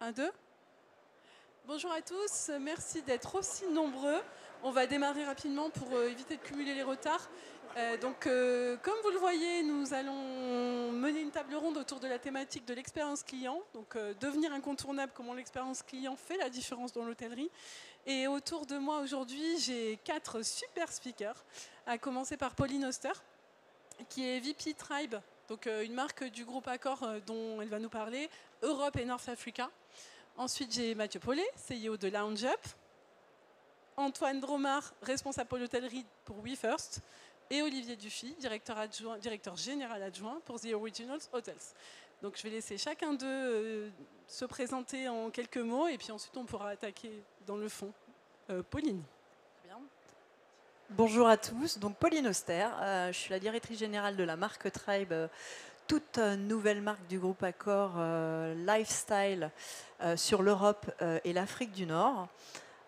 Un, deux. Bonjour à tous, merci d'être aussi nombreux. On va démarrer rapidement pour éviter de cumuler les retards. Comme vous le voyez, nous allons mener une table ronde autour de la thématique de l'expérience client. Donc, devenir incontournable, comment l'expérience client fait la différence dans l'hôtellerie. Et autour de moi aujourd'hui, j'ai 4 super speakers, à commencer par Pauline Oster, qui est VP Tribe, donc une marque du groupe Accor dont elle va nous parler, Europe et North Africa. Ensuite, j'ai Mathieu Paulet, CEO de Lounge Up. Antoine Dromard, responsable pour l'hôtellerie pour WeFirst. Et Olivier Dufy, directeur général adjoint pour The Originals Hotels. Donc je vais laisser chacun d'eux se présenter en quelques mots et puis ensuite on pourra attaquer dans le fond. Pauline. Très bien. Bonjour à tous, donc Pauline Oster, je suis la directrice générale de la marque Tribe, toute nouvelle marque du groupe Accor Lifestyle sur l'Europe et l'Afrique du Nord.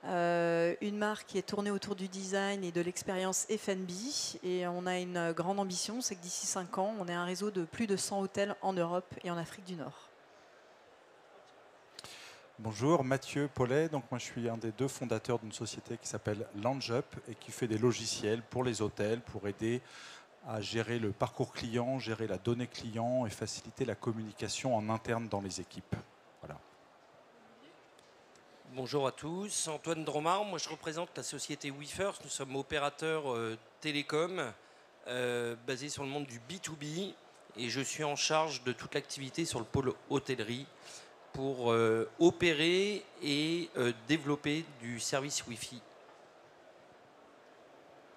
Une marque qui est tournée autour du design et de l'expérience F&B et on a une grande ambition, c'est que d'ici 5 ans, on ait un réseau de plus de 100 hôtels en Europe et en Afrique du Nord. Bonjour, Mathieu Paulet. Donc moi, je suis un des 2 fondateurs d'une société qui s'appelle Lounge Up et qui fait des logiciels pour les hôtels pour aider à gérer le parcours client, gérer la donnée client et faciliter la communication en interne dans les équipes. Voilà. Bonjour à tous, Antoine Dromard, moi je représente la société WeFirst, nous sommes opérateurs télécom basés sur le monde du B2B et je suis en charge de toute l'activité sur le pôle hôtellerie pour opérer et développer du service Wi-Fi.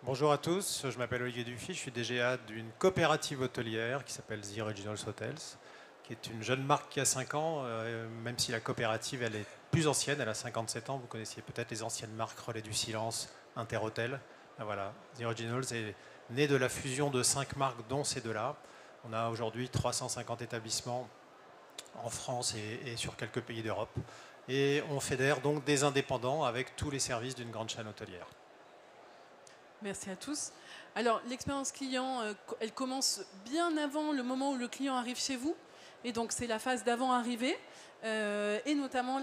Bonjour à tous, je m'appelle Olivier Dufy, je suis DGA d'une coopérative hôtelière qui s'appelle The Originals Hotels, qui est une jeune marque qui a 5 ans, même si la coopérative elle est plus ancienne, elle a 57 ans, vous connaissiez peut-être les anciennes marques Relais du Silence, Interhotel. Voilà, The Originals est né de la fusion de 5 marques dont ces 2-là. On a aujourd'hui 350 établissements en France et sur quelques pays d'Europe. Et on fédère donc des indépendants avec tous les services d'une grande chaîne hôtelière. Merci à tous. Alors, l'expérience client, elle commence bien avant le moment où le client arrive chez vous. Et donc, c'est la phase d'avant-arrivée. Et notamment,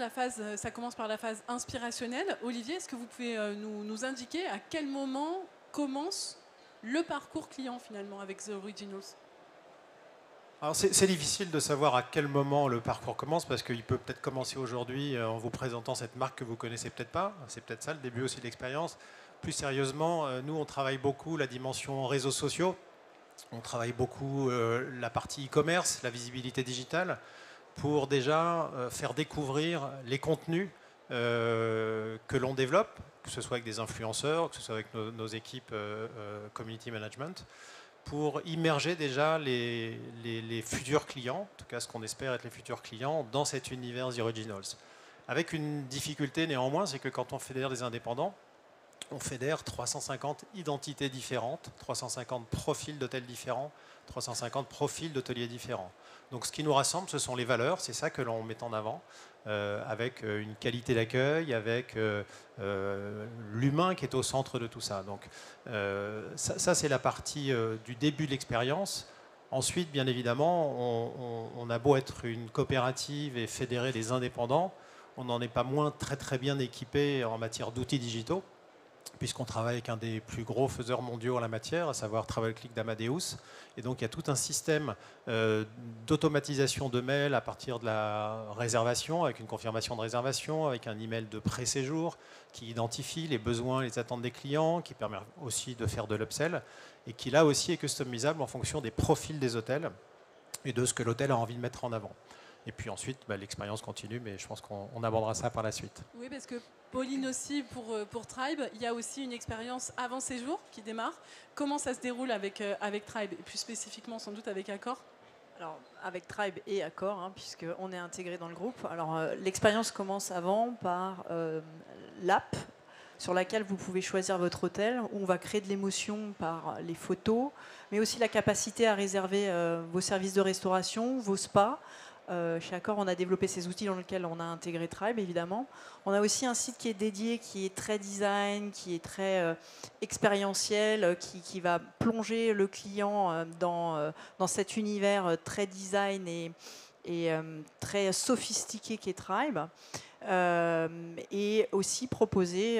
ça commence par la phase inspirationnelle. Olivier, est-ce que vous pouvez nous indiquer à quel moment commence le parcours client, finalement, avec The Originals ? Alors c'est difficile de savoir à quel moment le parcours commence parce qu'il peut peut-être commencer aujourd'hui en vous présentant cette marque que vous connaissez peut-être pas. C'est peut-être ça le début aussi de l'expérience. Plus sérieusement, nous on travaille beaucoup la dimension réseaux sociaux. On travaille beaucoup la partie e-commerce, la visibilité digitale pour déjà faire découvrir les contenus que l'on développe, que ce soit avec des influenceurs, que ce soit avec nos équipes community management, pour immerger déjà les futurs clients, en tout cas ce qu'on espère être les futurs clients, dans cet univers The Originals. Avec une difficulté néanmoins, c'est que quand on fédère des indépendants, on fédère 350 identités différentes, 350 profils d'hôtels différents, 350 profils d'hôteliers différents. Donc ce qui nous rassemble, ce sont les valeurs, c'est ça que l'on met en avant, avec une qualité d'accueil, avec l'humain qui est au centre de tout ça. Donc ça c'est la partie du début de l'expérience. Ensuite, bien évidemment, on a beau être une coopérative et fédérer des indépendants, on n'en est pas moins très bien équipé en matière d'outils digitaux, puisqu'on travaille avec un des plus gros faiseurs mondiaux en la matière, à savoir TravelClick d'Amadeus. Et donc il y a tout un système d'automatisation de mails à partir de la réservation, avec une confirmation de réservation, avec un email de pré-séjour qui identifie les besoins, les attentes des clients, qui permet aussi de faire de l'upsell, et qui là aussi est customisable en fonction des profils des hôtels et de ce que l'hôtel a envie de mettre en avant. Et puis ensuite, l'expérience continue, mais je pense qu'on abordera ça par la suite. Oui, parce que Pauline aussi, pour Tribe, il y a aussi une expérience avant séjour qui démarre. Comment ça se déroule avec Tribe, et plus spécifiquement sans doute avec Accor ? Alors, avec Tribe et Accor, hein, puisqu'on est intégré dans le groupe. Alors, l'expérience commence avant par l'app sur laquelle vous pouvez choisir votre hôtel, où on va créer de l'émotion par les photos, mais aussi la capacité à réserver vos services de restauration, vos spas. Chez Accor, on a développé ces outils dans lesquels on a intégré Tribe, évidemment. On a aussi un site qui est dédié, qui est très design, qui est très expérientiel, qui va plonger le client dans cet univers très design et très sophistiqué qu'est Tribe. Et aussi proposer,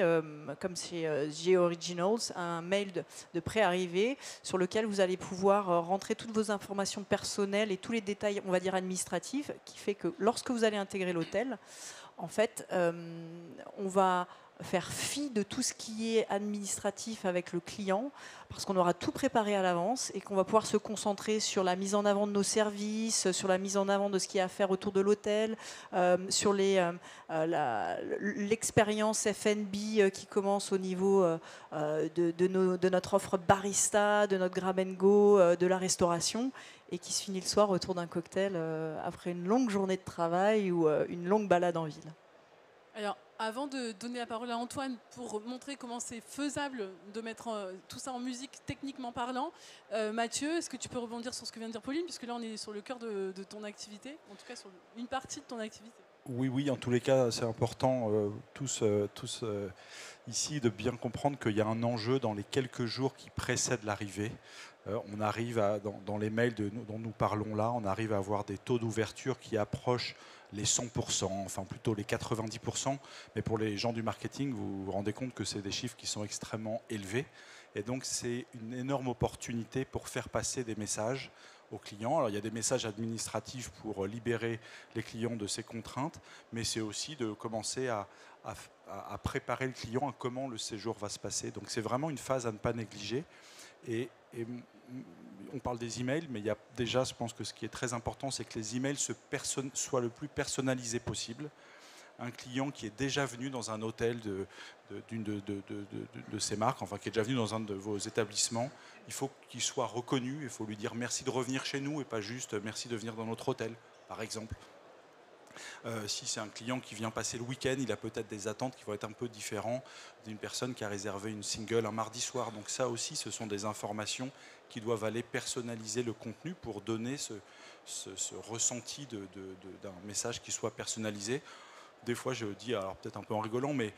comme chez G-Originals, un mail de pré-arrivée sur lequel vous allez pouvoir rentrer toutes vos informations personnelles et tous les détails, on va dire, administratifs, qui fait que lorsque vous allez intégrer l'hôtel, en fait, on va faire fi de tout ce qui est administratif avec le client, parce qu'on aura tout préparé à l'avance et qu'on va pouvoir se concentrer sur la mise en avant de nos services, sur la mise en avant de ce qu'il y a à faire autour de l'hôtel, sur l'expérience F&B qui commence au niveau de notre offre barista, de notre grab and go, de la restauration, et qui se finit le soir autour d'un cocktail après une longue journée de travail ou une longue balade en ville. Alors, avant de donner la parole à Antoine pour montrer comment c'est faisable de mettre tout ça en musique techniquement parlant, Mathieu, est-ce que tu peux rebondir sur ce que vient de dire Pauline, puisque là on est sur le cœur de ton activité, en tout cas sur une partie de ton activité. Oui, en tous les cas, c'est important, tous ici, de bien comprendre qu'il y a un enjeu dans les quelques jours qui précèdent l'arrivée. On arrive, dans les mails dont nous parlons là, on arrive à avoir des taux d'ouverture qui approchent les 100%, enfin plutôt les 90%. Mais pour les gens du marketing, vous vous rendez compte que c'est des chiffres qui sont extrêmement élevés. Et donc, c'est une énorme opportunité pour faire passer des messages aux clients. Alors, il y a des messages administratifs pour libérer les clients de ces contraintes, mais c'est aussi de commencer à préparer le client à comment le séjour va se passer. Donc, c'est vraiment une phase à ne pas négliger. Et on parle des emails, mais il y a déjà, je pense que ce qui est très important, c'est que les emails soient le plus personnalisés possible. Un client qui est déjà venu dans un hôtel d'une de ces marques, enfin qui est déjà venu dans un de vos établissements, il faut qu'il soit reconnu, il faut lui dire merci de revenir chez nous et pas juste merci de venir dans notre hôtel, par exemple. Si c'est un client qui vient passer le week-end, il a peut-être des attentes qui vont être un peu différentes d'une personne qui a réservé une single un mardi soir. Donc ça aussi, ce sont des informations qui doivent aller personnaliser le contenu pour donner ce ressenti d'un message qui soit personnalisé. Des fois, je dis, alors peut-être un peu en rigolant, mais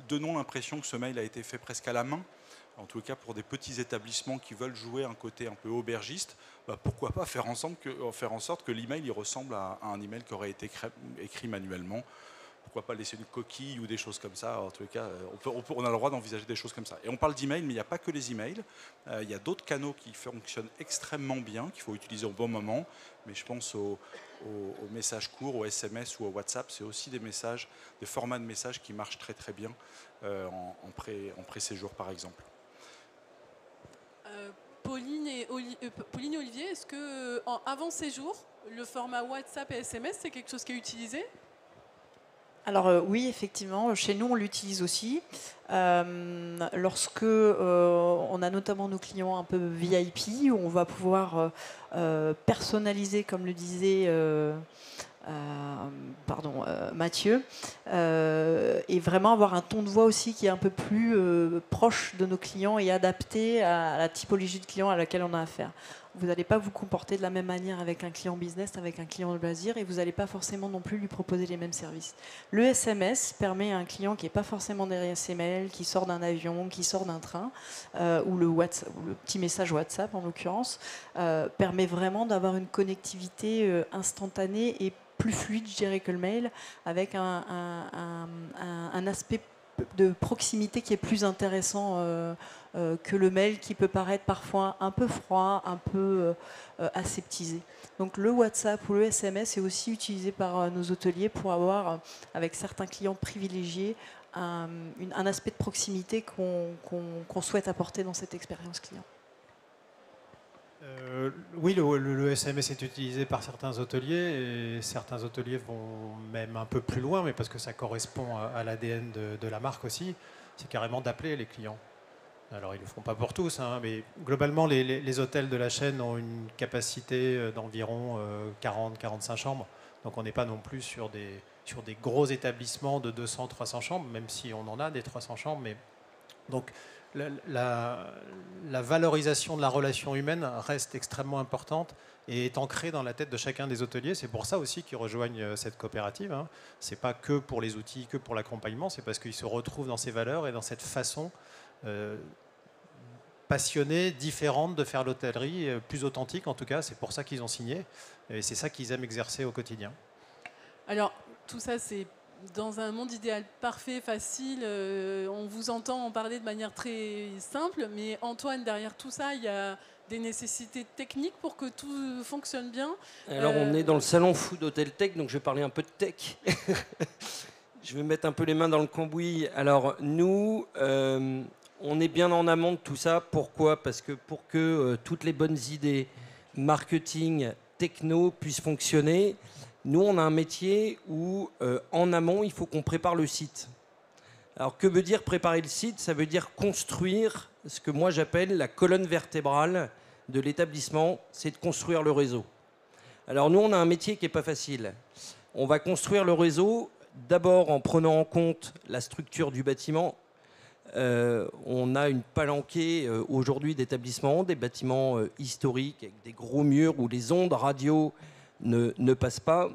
donnons l'impression que ce mail a été fait presque à la main. En tout cas, pour des petits établissements qui veulent jouer un côté un peu aubergiste, pourquoi pas faire en sorte que l'email il ressemble à un email qui aurait été écrit manuellement. Pourquoi pas laisser une coquille ou des choses comme ça. En tout cas, on a le droit d'envisager des choses comme ça. Et on parle d'email, mais il n'y a pas que les emails. Il y a d'autres canaux qui fonctionnent extrêmement bien, qu'il faut utiliser au bon moment. Mais je pense aux messages courts, aux SMS ou au WhatsApp. C'est aussi des formats de messages qui marchent très très bien en pré-séjour, par exemple. Pauline et Olivier, est-ce que avant séjour, le format WhatsApp et SMS, c'est quelque chose qui est utilisé ? Alors oui, effectivement, chez nous on l'utilise aussi. Lorsque on a notamment nos clients un peu VIP, où on va pouvoir personnaliser, comme le disait Mathieu, et vraiment avoir un ton de voix aussi qui est un peu plus proche de nos clients et adapté à la typologie de client à laquelle on a affaire. Vous n'allez pas vous comporter de la même manière avec un client business, avec un client de loisir, et vous n'allez pas forcément non plus lui proposer les mêmes services. Le SMS permet à un client qui n'est pas forcément derrière ses mails, qui sort d'un avion, qui sort d'un train, ou le petit message WhatsApp en l'occurrence, permet vraiment d'avoir une connectivité instantanée et plus fluide, je dirais, que le mail, avec un aspect de proximité qui est plus intéressant que le mail, qui peut paraître parfois un peu froid, un peu aseptisé. Donc le WhatsApp ou le SMS est aussi utilisé par nos hôteliers pour avoir, avec certains clients privilégiés, un aspect de proximité qu'on souhaite apporter dans cette expérience client. Oui, le SMS est utilisé par certains hôteliers, et certains hôteliers vont même un peu plus loin, mais parce que ça correspond à l'ADN de la marque aussi, c'est carrément d'appeler les clients. Alors ils ne le font pas pour tous, hein, mais globalement les hôtels de la chaîne ont une capacité d'environ 40-45 chambres, donc on n'est pas non plus sur des gros établissements de 200-300 chambres, même si on en a des 300 chambres, mais donc la valorisation de la relation humaine reste extrêmement importante et est ancrée dans la tête de chacun des hôteliers. C'est pour ça aussi qu'ils rejoignent cette coopérative. Hein. Ce n'est pas que pour les outils, que pour l'accompagnement, c'est parce qu'ils se retrouvent dans ces valeurs et dans cette façon passionnée, différente de faire l'hôtellerie, plus authentique en tout cas. C'est pour ça qu'ils ont signé. Et c'est ça qu'ils aiment exercer au quotidien. Alors, tout ça, c'est dans un monde idéal parfait, facile. On vous entend en parler de manière très simple, mais Antoine, derrière tout ça, il y a des nécessités techniques pour que tout fonctionne bien. Alors, on est dans le salon Food Hotel Tech, donc je vais parler un peu de tech. Je vais mettre un peu les mains dans le cambouis. Alors, nous, on est bien en amont de tout ça. Pourquoi ? Parce que pour que toutes les bonnes idées marketing, techno puissent fonctionner, nous, on a un métier où, en amont, il faut qu'on prépare le site. Alors, que veut dire préparer le site ? Ça veut dire construire ce que moi j'appelle la colonne vertébrale de l'établissement, c'est de construire le réseau. Alors, nous, on a un métier qui n'est pas facile. On va construire le réseau d'abord en prenant en compte la structure du bâtiment. On a une palanquée aujourd'hui d'établissements, des bâtiments historiques avec des gros murs où les ondes radio ne passent pas.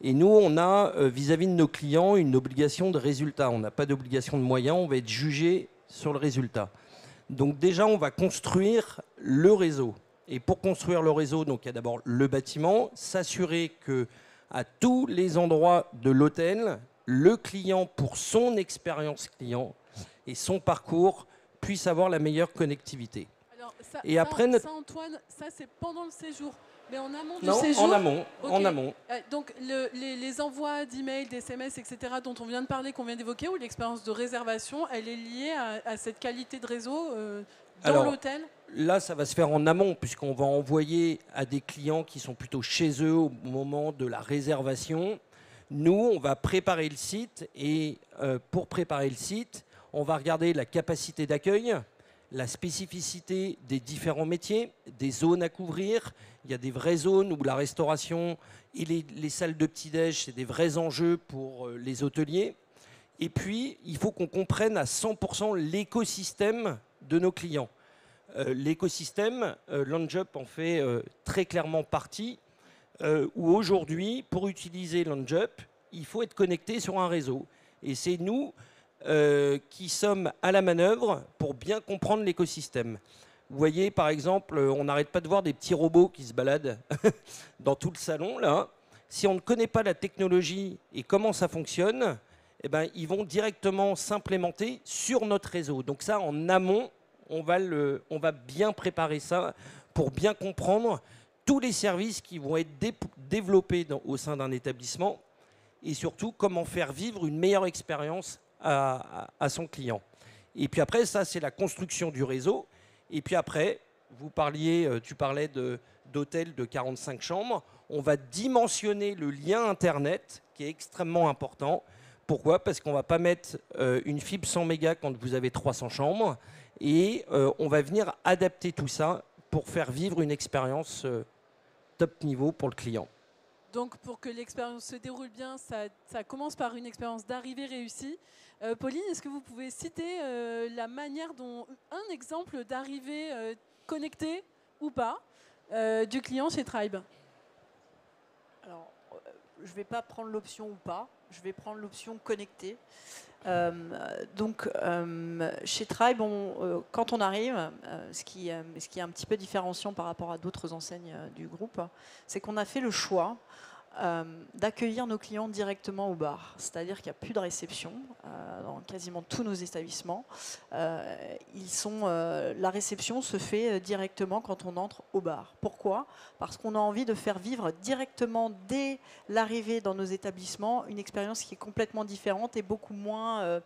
Et nous, on a vis-à-vis de nos clients une obligation de résultat. On n'a pas d'obligation de moyens, on va être jugé sur le résultat. Donc déjà, on va construire le réseau. Et pour construire le réseau, donc il y a d'abord le bâtiment, s'assurer que à tous les endroits de l'hôtel, le client, pour son expérience client et son parcours, puisse avoir la meilleure connectivité. Alors, et après, ça, Antoine, ça c'est pendant le séjour. Mais en amont du non, séjour. en amont. Okay. En amont. Donc les envois d'emails, d'SMS, etc., dont on vient de parler, qu'on vient d'évoquer, ou l'expérience de réservation, elle est liée à cette qualité de réseau dans l'hôtel ? Là, ça va se faire en amont, puisqu'on va envoyer à des clients qui sont plutôt chez eux au moment de la réservation. Nous, on va préparer le site, et pour préparer le site, on va regarder la capacité d'accueil, la spécificité des différents métiers, des zones à couvrir. Il y a des vraies zones où la restauration et les salles de petit-déj, c'est des vrais enjeux pour les hôteliers. Et puis, il faut qu'on comprenne à 100% l'écosystème de nos clients. L'écosystème, LoungeUp en fait très clairement partie, où aujourd'hui, pour utiliser LoungeUp, il faut être connecté sur un réseau. Et c'est nous qui sommes à la manœuvre pour bien comprendre l'écosystème. Vous voyez, par exemple, on n'arrête pas de voir des petits robots qui se baladent dans tout le salon, là. Si on ne connaît pas la technologie et comment ça fonctionne, eh ben, ils vont directement s'implémenter sur notre réseau. Donc ça, en amont, on va bien préparer ça pour bien comprendre tous les services qui vont être développés au sein d'un établissement et surtout comment faire vivre une meilleure expérience à son client. Et puis après, ça, c'est la construction du réseau. Et puis après, tu parlais d'hôtels de 45 chambres. On va dimensionner le lien Internet, qui est extrêmement important. Pourquoi ? Parce qu'on ne va pas mettre une fibre 100 mégas quand vous avez 300 chambres. Et on va venir adapter tout ça pour faire vivre une expérience top niveau pour le client. Donc pour que l'expérience se déroule bien, ça commence par une expérience d'arrivée réussie. Pauline, est-ce que vous pouvez citer la manière dont un exemple d'arrivée connectée ou pas du client chez Tribe ? Alors, je ne vais pas prendre l'option ou pas, je vais prendre l'option connectée. Donc, chez Tribe, quand on arrive, ce qui est un petit peu différenciant par rapport à d'autres enseignes du groupe, c'est qu'on a fait le choix d'accueillir nos clients directement au bar. C'est-à-dire qu'il n'y a plus de réception dans quasiment tous nos établissements. La réception se fait directement quand on entre au bar. Pourquoi ? Parce qu'on a envie de faire vivre directement dès l'arrivée dans nos établissements une expérience qui est complètement différente et beaucoup moins,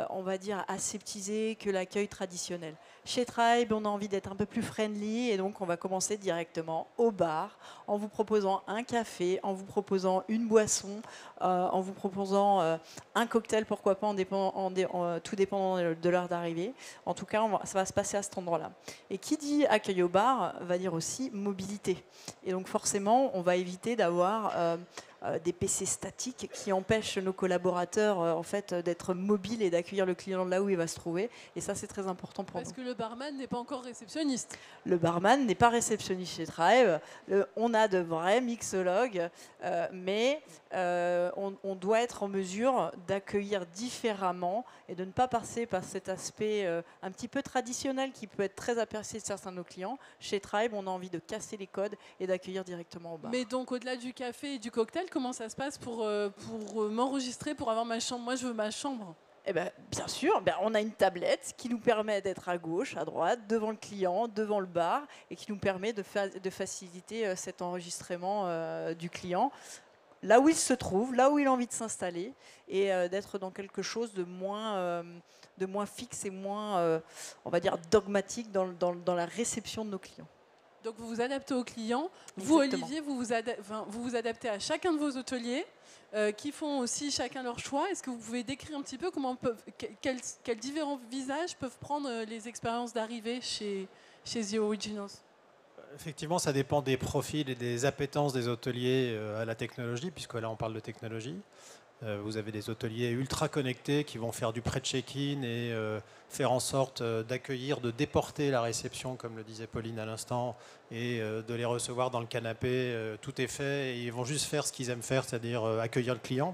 on va dire, aseptisée que l'accueil traditionnel. Chez Tribe, on a envie d'être un peu plus friendly et donc on va commencer directement au bar en vous proposant un café, en vous proposant une boisson, en vous proposant un cocktail, pourquoi pas, tout dépend de l'heure d'arrivée. En tout cas, ça va se passer à cet endroit-là. Et qui dit accueil au bar va dire aussi mobilité. Et donc forcément, on va éviter d'avoir des PC statiques qui empêchent nos collaborateurs en fait, d'être mobiles et d'accueillir le client là où il va se trouver. Et ça, c'est très important pour nous. Parce que le barman n'est pas encore réceptionniste. Le barman n'est pas réceptionniste chez Tribe. On a de vrais mixologues, mais on doit être en mesure d'accueillir différemment et de ne pas passer par cet aspect un petit peu traditionnel qui peut être très apprécié de certains de nos clients. Chez Tribe, on a envie de casser les codes et d'accueillir directement au bar. Mais donc, au-delà du café et du cocktail, comment ça se passe pour m'enregistrer, pour avoir ma chambre? Moi, je veux ma chambre. Eh ben, bien sûr, on a une tablette qui nous permet d'être à gauche, à droite, devant le client, devant le bar, et qui nous permet de faciliter cet enregistrement du client, là où il se trouve, là où il a envie de s'installer, et d'être dans quelque chose de moins fixe et moins, on va dire, dogmatique dans la réception de nos clients. Donc, vous vous adaptez aux clients. Exactement. Vous, Olivier, vous vous adaptez à chacun de vos hôteliers, qui font aussi chacun leur choix. Est-ce que vous pouvez décrire un petit peu quels différents visages peuvent prendre les expériences d'arrivée chez The Originals? Effectivement, ça dépend des profils et des appétences des hôteliers à la technologie, puisque là, on parle de technologie. Vous avez des hôteliers ultra connectés qui vont faire du pré-check-in et faire en sorte d'accueillir, de déporter la réception, comme le disait Pauline à l'instant, et de les recevoir dans le canapé. Tout est fait et ils vont juste faire ce qu'ils aiment faire, c'est-à-dire accueillir le client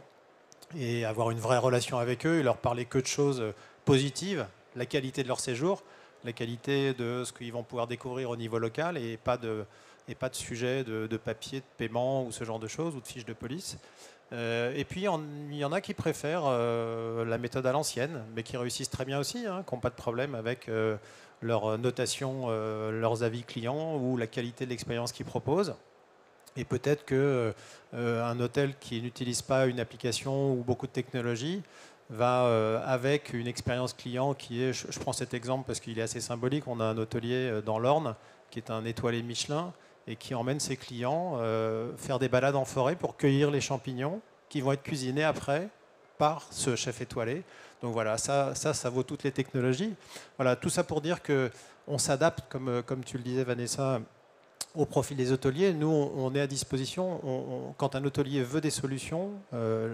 et avoir une vraie relation avec eux et leur parler que de choses positives, la qualité de leur séjour, la qualité de ce qu'ils vont pouvoir découvrir au niveau local et pas de sujet de papier, de paiement ou ce genre de choses, ou de fiches de police. Et puis, il y en a qui préfèrent la méthode à l'ancienne, mais qui réussissent très bien aussi, hein, qui n'ont pas de problème avec leur notation, leurs avis clients ou la qualité de l'expérience qu'ils proposent. Et peut-être qu'un hôtel qui n'utilise pas une application ou beaucoup de technologie va, avec une expérience client qui est, je prends cet exemple parce qu'il est assez symbolique, on a un hôtelier dans l'Orne qui est un étoilé Michelin, et qui emmène ses clients faire des balades en forêt pour cueillir les champignons qui vont être cuisinés après par ce chef étoilé. Donc voilà, ça vaut toutes les technologies. Voilà, tout ça pour dire qu'on s'adapte, comme tu le disais Vanessa, au profil des hôteliers. Nous, on est à disposition. Quand un hôtelier veut des solutions,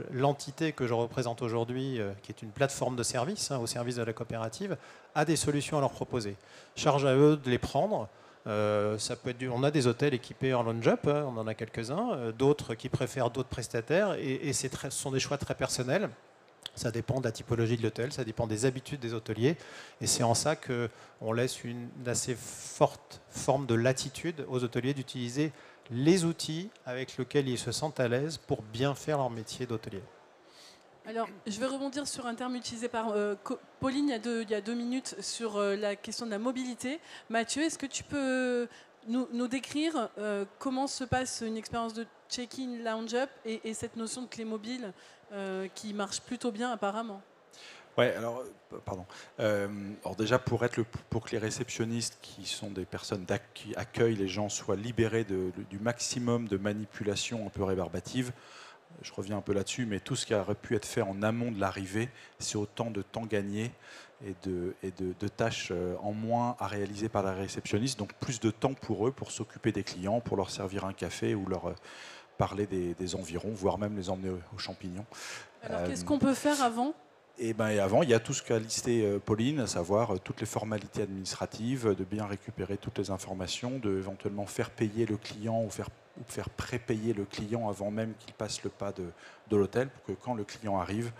l'entité que je représente aujourd'hui, qui est une plateforme de service, au service de la coopérative, a des solutions à leur proposer. Charge à eux de les prendre. Ça peut être on a des hôtels équipés en lounge-up, on en a quelques-uns, d'autres qui préfèrent d'autres prestataires, et ce sont des choix très personnels. Ça dépend de la typologie de l'hôtel, ça dépend des habitudes des hôteliers, et c'est en ça qu'on laisse une assez forte forme de latitude aux hôteliers d'utiliser les outils avec lesquels ils se sentent à l'aise pour bien faire leur métier d'hôtelier. Alors, je vais rebondir sur un terme utilisé par Pauline il y a 2 minutes sur la question de la mobilité. Mathieu, est-ce que tu peux nous décrire comment se passe une expérience de check-in, lounge-up et cette notion de clé mobile qui marche plutôt bien apparemment? Ouais, alors, pardon. Alors déjà, pour que les réceptionnistes, qui sont des personnes qui accueillent les gens, soient libérés du maximum de manipulations un peu rébarbatives, je reviens un peu là-dessus, mais tout ce qui aurait pu être fait en amont de l'arrivée, c'est autant de temps gagné et de tâches en moins à réaliser par la réceptionniste, donc plus de temps pour eux, pour s'occuper des clients, pour leur servir un café ou leur parler des environs, voire même les emmener aux champignons. Alors, qu'est-ce qu'on peut faire avant ? Et avant, il y a tout ce qu'a listé Pauline, à savoir toutes les formalités administratives, de bien récupérer toutes les informations, de éventuellement faire payer le client ou faire prépayer le client avant même qu'il passe le pas de l'hôtel, pour que quand le client arrive,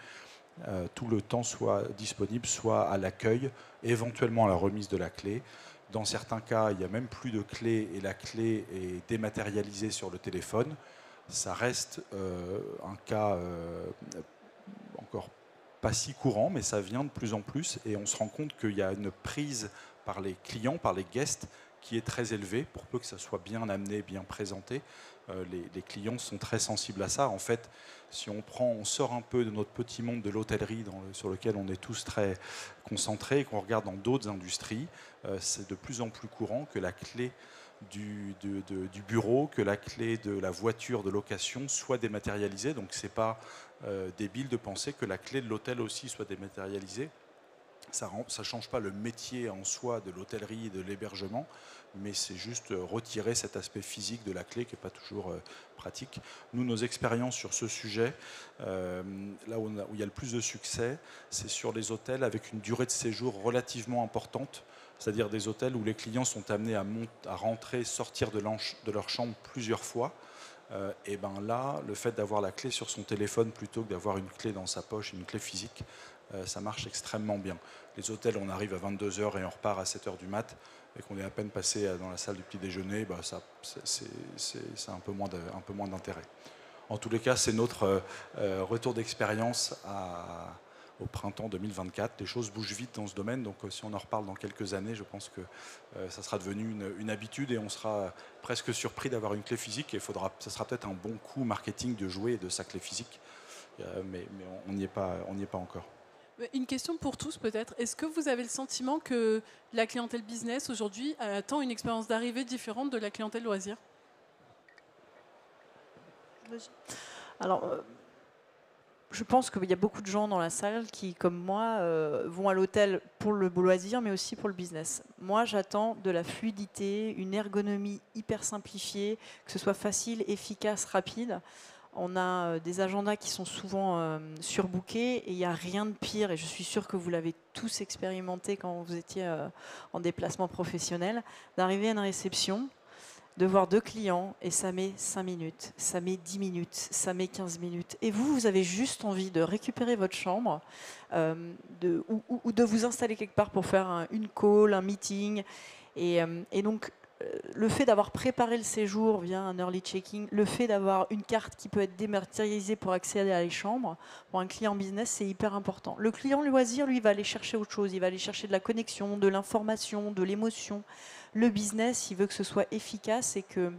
tout le temps soit disponible, soit à l'accueil, éventuellement à la remise de la clé. Dans certains cas, il n'y a même plus de clé et la clé est dématérialisée sur le téléphone. Ça reste un cas encore pas si courant, mais ça vient de plus en plus et on se rend compte qu'il y a une prise par les clients, par les guests, qui est très élevée, pour peu que ça soit bien amené, bien présenté. Les clients sont très sensibles à ça. En fait, si on sort un peu de notre petit monde de l'hôtellerie sur lequel on est tous très concentrés et qu'on regarde dans d'autres industries, c'est de plus en plus courant que la clé du bureau, que la clé de la voiture de location soit dématérialisée. Donc c'est pas débile de penser que la clé de l'hôtel aussi soit dématérialisée. Ça ne change pas le métier en soi de l'hôtellerie et de l'hébergement, mais c'est juste retirer cet aspect physique de la clé qui n'est pas toujours pratique. Nous, nos expériences sur ce sujet, là où il y a le plus de succès, c'est sur les hôtels avec une durée de séjour relativement importante, c'est-à-dire des hôtels où les clients sont amenés à rentrer, sortir de leur chambre plusieurs fois. Et ben là, le fait d'avoir la clé sur son téléphone plutôt que d'avoir une clé dans sa poche, une clé physique, ça marche extrêmement bien. Les hôtels, on arrive à 22 h et on repart à 7 h du mat, et qu'on est à peine passé dans la salle du petit déjeuner, bah c'est un peu moins d'intérêt. En tous les cas, c'est notre retour d'expérience au printemps 2024. Les choses bougent vite dans ce domaine, donc si on en reparle dans quelques années, je pense que ça sera devenu une habitude et on sera presque surpris d'avoir une clé physique. Et ça sera peut-être un bon coup marketing de jouer de sa clé physique, mais on n'y est pas encore. Une question pour tous peut-être. Est-ce que vous avez le sentiment que la clientèle business aujourd'hui attend une expérience d'arrivée différente de la clientèle loisir? Alors, je pense qu'il y a beaucoup de gens dans la salle qui, comme moi, vont à l'hôtel pour le loisir, mais aussi pour le business. Moi, j'attends de la fluidité, une ergonomie hyper simplifiée, que ce soit facile, efficace, rapide. On a des agendas qui sont souvent surbookés et il n'y a rien de pire, et je suis sûre que vous l'avez tous expérimenté quand vous étiez en déplacement professionnel, d'arriver à une réception, de voir 2 clients et ça met 5 minutes, ça met 10 minutes, ça met 15 minutes. Et vous avez juste envie de récupérer votre chambre ou de vous installer quelque part pour faire une call, un meeting. Et donc, le fait d'avoir préparé le séjour via un early checking, le fait d'avoir une carte qui peut être dématérialisée pour accéder à les chambres, pour un client business, c'est hyper important. Le client loisir, lui, va aller chercher autre chose. Il va aller chercher de la connexion, de l'information, de l'émotion. Le business, il veut que ce soit efficace et qu'il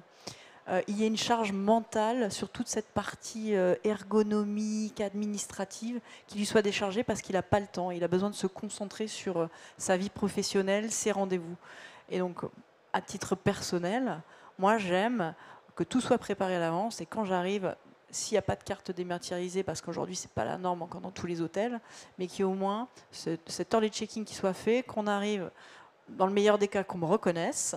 y ait une charge mentale sur toute cette partie ergonomique, administrative, qui lui soit déchargée parce qu'il n'a pas le temps. Il a besoin de se concentrer sur sa vie professionnelle, ses rendez-vous. Et donc, à titre personnel, moi j'aime que tout soit préparé à l'avance et quand j'arrive, s'il n'y a pas de carte dématérialisée, parce qu'aujourd'hui ce n'est pas la norme encore dans tous les hôtels, mais qu'il y ait au moins cet early checking qui soit fait, qu'on arrive, dans le meilleur des cas, qu'on me reconnaisse,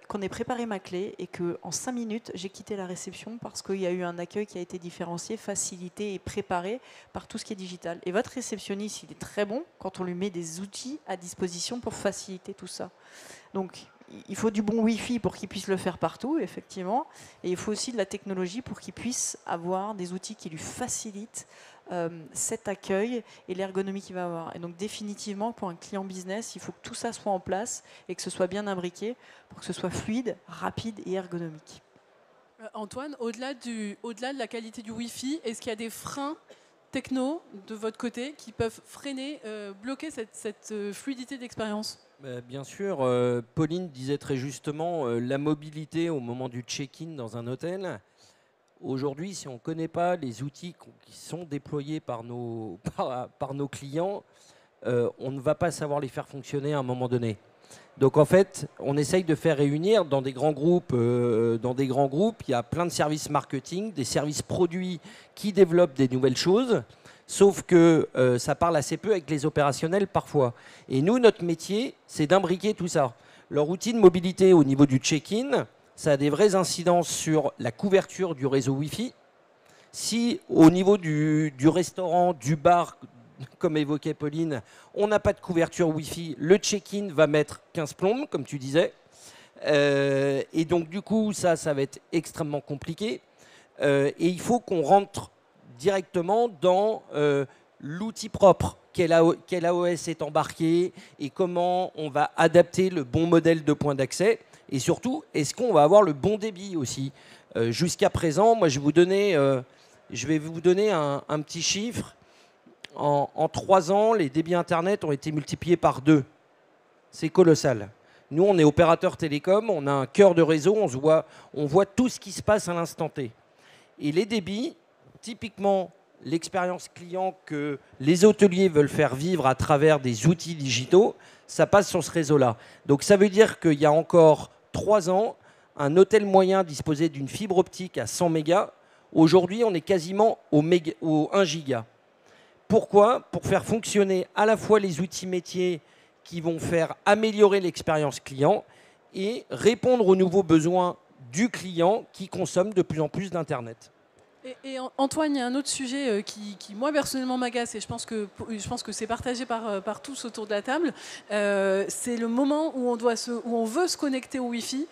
qu'on ait préparé ma clé et qu'en 5 minutes, j'ai quitté la réception parce qu'il y a eu un accueil qui a été différencié, facilité et préparé par tout ce qui est digital. Et votre réceptionniste, il est très bon quand on lui met des outils à disposition pour faciliter tout ça. Donc, il faut du bon Wi-Fi pour qu'il puisse le faire partout, effectivement. Et il faut aussi de la technologie pour qu'il puisse avoir des outils qui lui facilitent cet accueil et l'ergonomie qu'il va avoir. Et donc, définitivement, pour un client business, il faut que tout ça soit en place et que ce soit bien imbriqué pour que ce soit fluide, rapide et ergonomique. Antoine, au-delà de la qualité du Wi-Fi, est-ce qu'il y a des freins techno de votre côté qui peuvent freiner, bloquer cette fluidité d'expérience? Bien sûr, Pauline disait très justement la mobilité au moment du check-in dans un hôtel. Aujourd'hui, si on ne connaît pas les outils qui sont déployés par nos clients, on ne va pas savoir les faire fonctionner à un moment donné. Donc en fait, on essaye de faire réunir dans des grands groupes. Il y a plein de services marketing, des services produits qui développent des nouvelles choses. Sauf que ça parle assez peu avec les opérationnels parfois. Et nous, notre métier, c'est d'imbriquer tout ça. Leur outil de mobilité au niveau du check-in, ça a des vraies incidences sur la couverture du réseau Wi-Fi. Si au niveau du restaurant, du bar, comme évoquait Pauline, on n'a pas de couverture Wi-Fi, le check-in va mettre 15 plombes, comme tu disais. Et donc du coup, ça va être extrêmement compliqué. Et il faut qu'on rentre directement dans l'outil propre, quel AOS est embarqué et comment on va adapter le bon modèle de point d'accès. Et surtout, est-ce qu'on va avoir le bon débit aussi? Jusqu'à présent, moi, je vais vous donner un petit chiffre. En 3 ans, les débits Internet ont été multipliés par 2. C'est colossal. Nous, on est opérateur télécom, on a un cœur de réseau, on voit tout ce qui se passe à l'instant T. Et les débits, typiquement, l'expérience client que les hôteliers veulent faire vivre à travers des outils digitaux, ça passe sur ce réseau-là. Donc ça veut dire qu'il y a encore 3 ans, un hôtel moyen disposait d'une fibre optique à 100 mégas. Aujourd'hui, on est quasiment au 1 giga. Pourquoi? Pour faire fonctionner à la fois les outils métiers qui vont faire améliorer l'expérience client et répondre aux nouveaux besoins du client qui consomme de plus en plus d'Internet. Et Antoine, il y a un autre sujet qui moi personnellement m'agace et je pense que c'est partagé par tous autour de la table. C'est le moment où on veut se connecter au Wi-Fi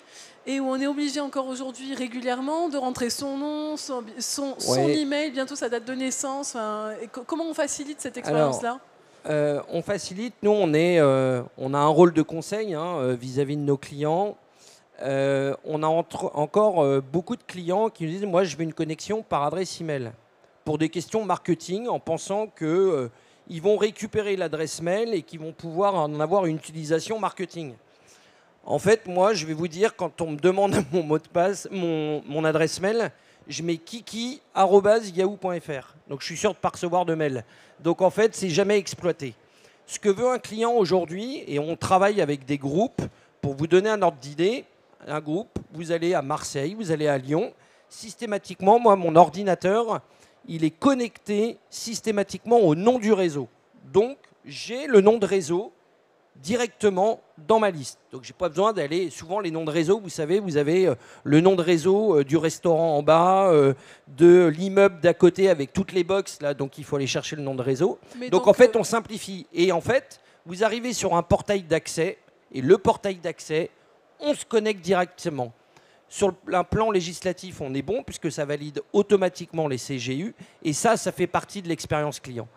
et où on est obligé encore aujourd'hui régulièrement de rentrer son nom, son email, bientôt sa date de naissance. Comment on facilite cette expérience-là? On facilite. Nous, on a un rôle de conseil vis-à-vis de nos clients. On a encore beaucoup de clients qui nous disent « Moi, je veux une connexion par adresse email » pour des questions marketing, en pensant qu'ils vont récupérer l'adresse mail et qu'ils vont pouvoir en avoir une utilisation marketing. En fait, moi, je vais vous dire, quand on me demande mon mot de passe, mon adresse mail, je mets kiki@yahoo.fr. Donc, je suis sûr de ne pas recevoir de mail. Donc, en fait, c'est jamais exploité. Ce que veut un client aujourd'hui, et on travaille avec des groupes, pour vous donner un ordre d'idée, un groupe, vous allez à Marseille, vous allez à Lyon, systématiquement, moi, mon ordinateur, il est connecté systématiquement au nom du réseau. Donc, j'ai le nom de réseau directement dans ma liste. Donc, je n'ai pas besoin d'aller, souvent les noms de réseau, vous savez, vous avez le nom de réseau du restaurant en bas, de l'immeuble d'à côté avec toutes les boxes, là, donc il faut aller chercher le nom de réseau. Donc, en fait, on simplifie. Et en fait, vous arrivez sur un portail d'accès, et le portail d'accès, on se connecte directement. Sur un plan législatif, on est bon puisque ça valide automatiquement les CGU et ça fait partie de l'expérience client.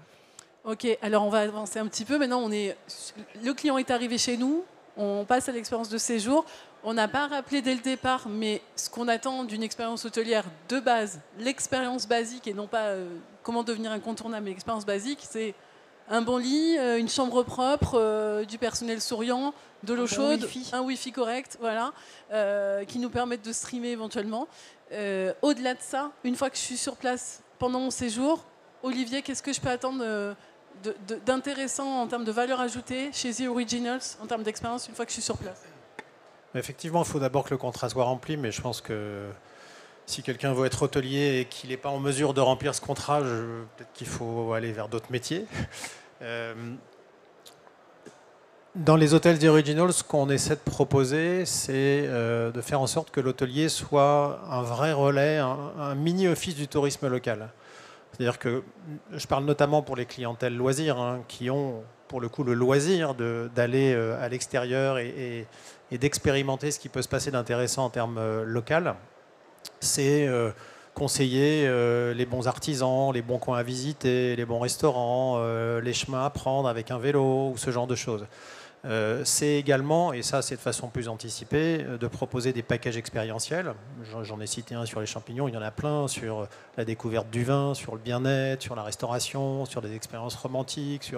Ok, alors on va avancer un petit peu. Maintenant, le client est arrivé chez nous, on passe à l'expérience de séjour. On n'a pas rappelé dès le départ, mais ce qu'on attend d'une expérience hôtelière de base, l'expérience basique et non pas comment devenir incontournable, mais l'expérience basique, c'est un bon lit, une chambre propre, du personnel souriant, de l'eau chaude, un Wi-Fi correct, voilà, qui nous permettent de streamer éventuellement. Au-delà de ça, une fois que je suis sur place pendant mon séjour, Olivier, qu'est-ce que je peux attendre d'intéressant en termes de valeur ajoutée chez The Originals, en termes d'expérience, une fois que je suis sur place? Effectivement, il faut d'abord que le contrat soit rempli, mais je pense que si quelqu'un veut être hôtelier et qu'il n'est pas en mesure de remplir ce contrat, peut-être qu'il faut aller vers d'autres métiers. Dans les hôtels The Originals, ce qu'on essaie de proposer, c'est de faire en sorte que l'hôtelier soit un vrai relais, un mini-office du tourisme local. C'est-à-dire que je parle notamment pour les clientèles loisirs, qui ont pour le coup le loisir d'aller à l'extérieur et d'expérimenter ce qui peut se passer d'intéressant en termes local. C'est conseiller les bons artisans, les bons coins à visiter, les bons restaurants, les chemins à prendre avec un vélo ou ce genre de choses. C'est également, et ça c'est de façon plus anticipée, de proposer des packages expérientiels. J'en ai cité un sur les champignons, il y en a plein, sur la découverte du vin, sur le bien-être, sur la restauration, sur des expériences romantiques.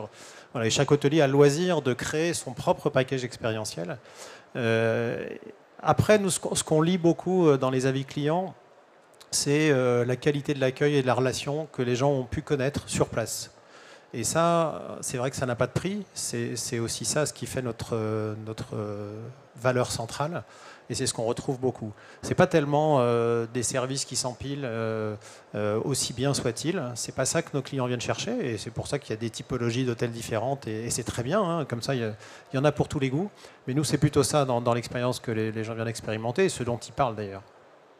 Voilà, et chaque hôtelier a le loisir de créer son propre package expérientiel. Après, nous, ce qu'on lit beaucoup dans les avis clients, c'est la qualité de l'accueil et de la relation que les gens ont pu connaître sur place. Et ça, c'est vrai que ça n'a pas de prix. C'est aussi ça ce qui fait notre valeur centrale. Et c'est ce qu'on retrouve beaucoup. Ce n'est pas tellement des services qui s'empilent, aussi bien soit-il. Ce n'est pas ça que nos clients viennent chercher. Et c'est pour ça qu'il y a des typologies d'hôtels différentes. Et c'est très bien. Comme ça, il y en a pour tous les goûts. Mais nous, c'est plutôt ça dans l'expérience que les gens viennent expérimenter, et ce dont ils parlent d'ailleurs.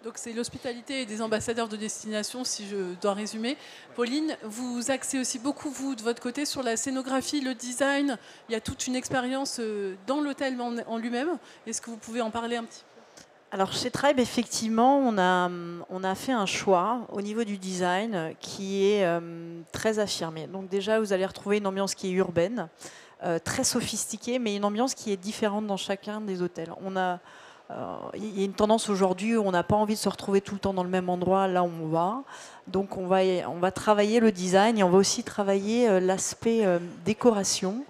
Donc c'est l'hospitalité et des ambassadeurs de destination, si je dois résumer. Pauline, vous axez aussi beaucoup, vous, de votre côté, sur la scénographie, le design. Il y a toute une expérience dans l'hôtel en lui-même. Est-ce que vous pouvez en parler un petit peu? Alors chez Tribe, effectivement, on a fait un choix au niveau du design qui est très affirmé. Donc déjà, vous allez retrouver une ambiance qui est urbaine, très sophistiquée, mais une ambiance qui est différente dans chacun des hôtels. Il y a une tendance aujourd'hui où on n'a pas envie de se retrouver tout le temps dans le même endroit, là où on va. Donc on va travailler le design et on va aussi travailler l'aspect décoration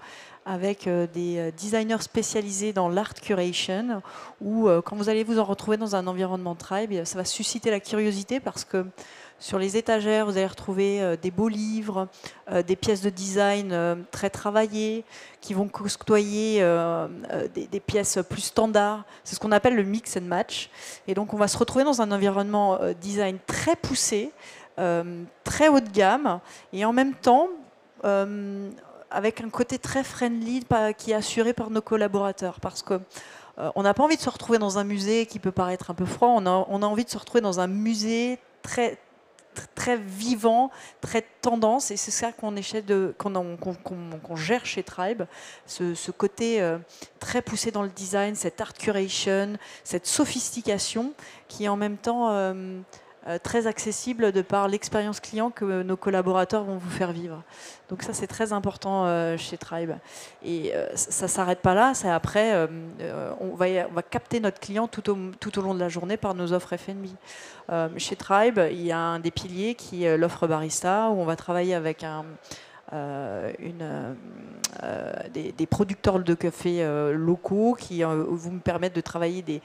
avec des designers spécialisés dans l'art curation où quand vous allez vous en retrouver dans un environnement Tribe, ça va susciter la curiosité parce que sur les étagères, vous allez retrouver des beaux livres, des pièces de design très travaillées qui vont côtoyer des pièces plus standards. C'est ce qu'on appelle le mix and match. Et donc, on va se retrouver dans un environnement design très poussé, très haut de gamme. Et en même temps, avec un côté très friendly qui est assuré par nos collaborateurs. Parce que on n'a pas envie de se retrouver dans un musée qui peut paraître un peu froid. On a envie de se retrouver dans un musée très vivant, très tendance, et c'est ça qu'on gère chez Tribe, ce côté très poussé dans le design, cette art curation, cette sophistication qui est en même temps très accessible de par l'expérience client que nos collaborateurs vont vous faire vivre. Donc ça, c'est très important chez Tribe. Et ça ne s'arrête pas là. C'est après, on va capter notre client tout au long de la journée par nos offres F&B. Chez Tribe, il y a un des piliers qui est l'offre barista, où on va travailler avec des producteurs de café locaux qui vous me permettent de travailler des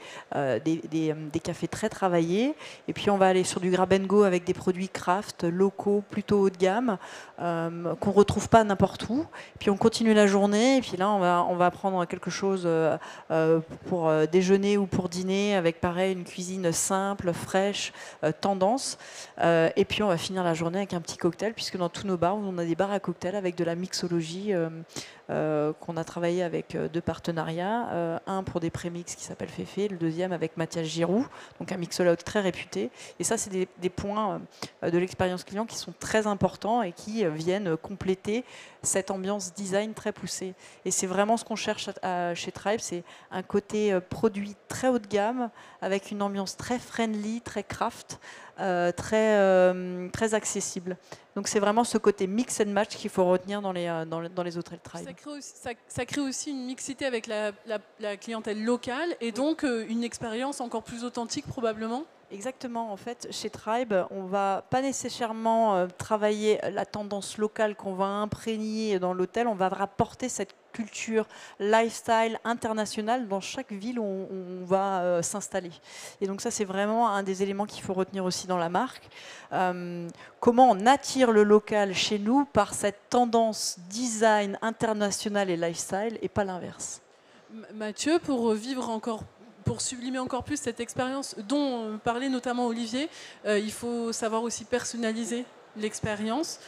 cafés très travaillés. Et puis on va aller sur du grab and go avec des produits craft locaux plutôt haut de gamme qu'on ne retrouve pas n'importe où. Puis on continue la journée et puis là on va prendre quelque chose pour déjeuner ou pour dîner avec pareil une cuisine simple, fraîche, tendance. Et puis on va finir la journée avec un petit cocktail, puisque dans tous nos bars on a des bars à cocktail avec de la mixologie qu'on a travaillé avec 2 partenariats, un pour des prémix qui s'appelle Féfé, le deuxième avec Mathias Giroux, donc un mixologue très réputé. Et ça, c'est des points de l'expérience client qui sont très importants et qui viennent compléter cette ambiance design très poussée. Et c'est vraiment ce qu'on cherche chez Tribe, c'est un côté produit très haut de gamme avec une ambiance très friendly, très craft, très accessible. Donc c'est vraiment ce côté mix and match qu'il faut retenir dans les hôtels Tribe. Ça crée aussi une mixité avec la clientèle locale et donc une expérience encore plus authentique probablement. Exactement. En fait, chez Tribe, on ne va pas nécessairement travailler la tendance locale qu'on va imprégner dans l'hôtel. On va rapporter cette culture lifestyle internationale dans chaque ville où on va s'installer. Et donc ça, c'est vraiment un des éléments qu'il faut retenir aussi dans la marque. Comment on attire le local chez nous par cette tendance design international et lifestyle et pas l'inverse. Mathieu, pour sublimer encore plus cette expérience dont parlait notamment Olivier, il faut savoir aussi personnaliser l'expérience.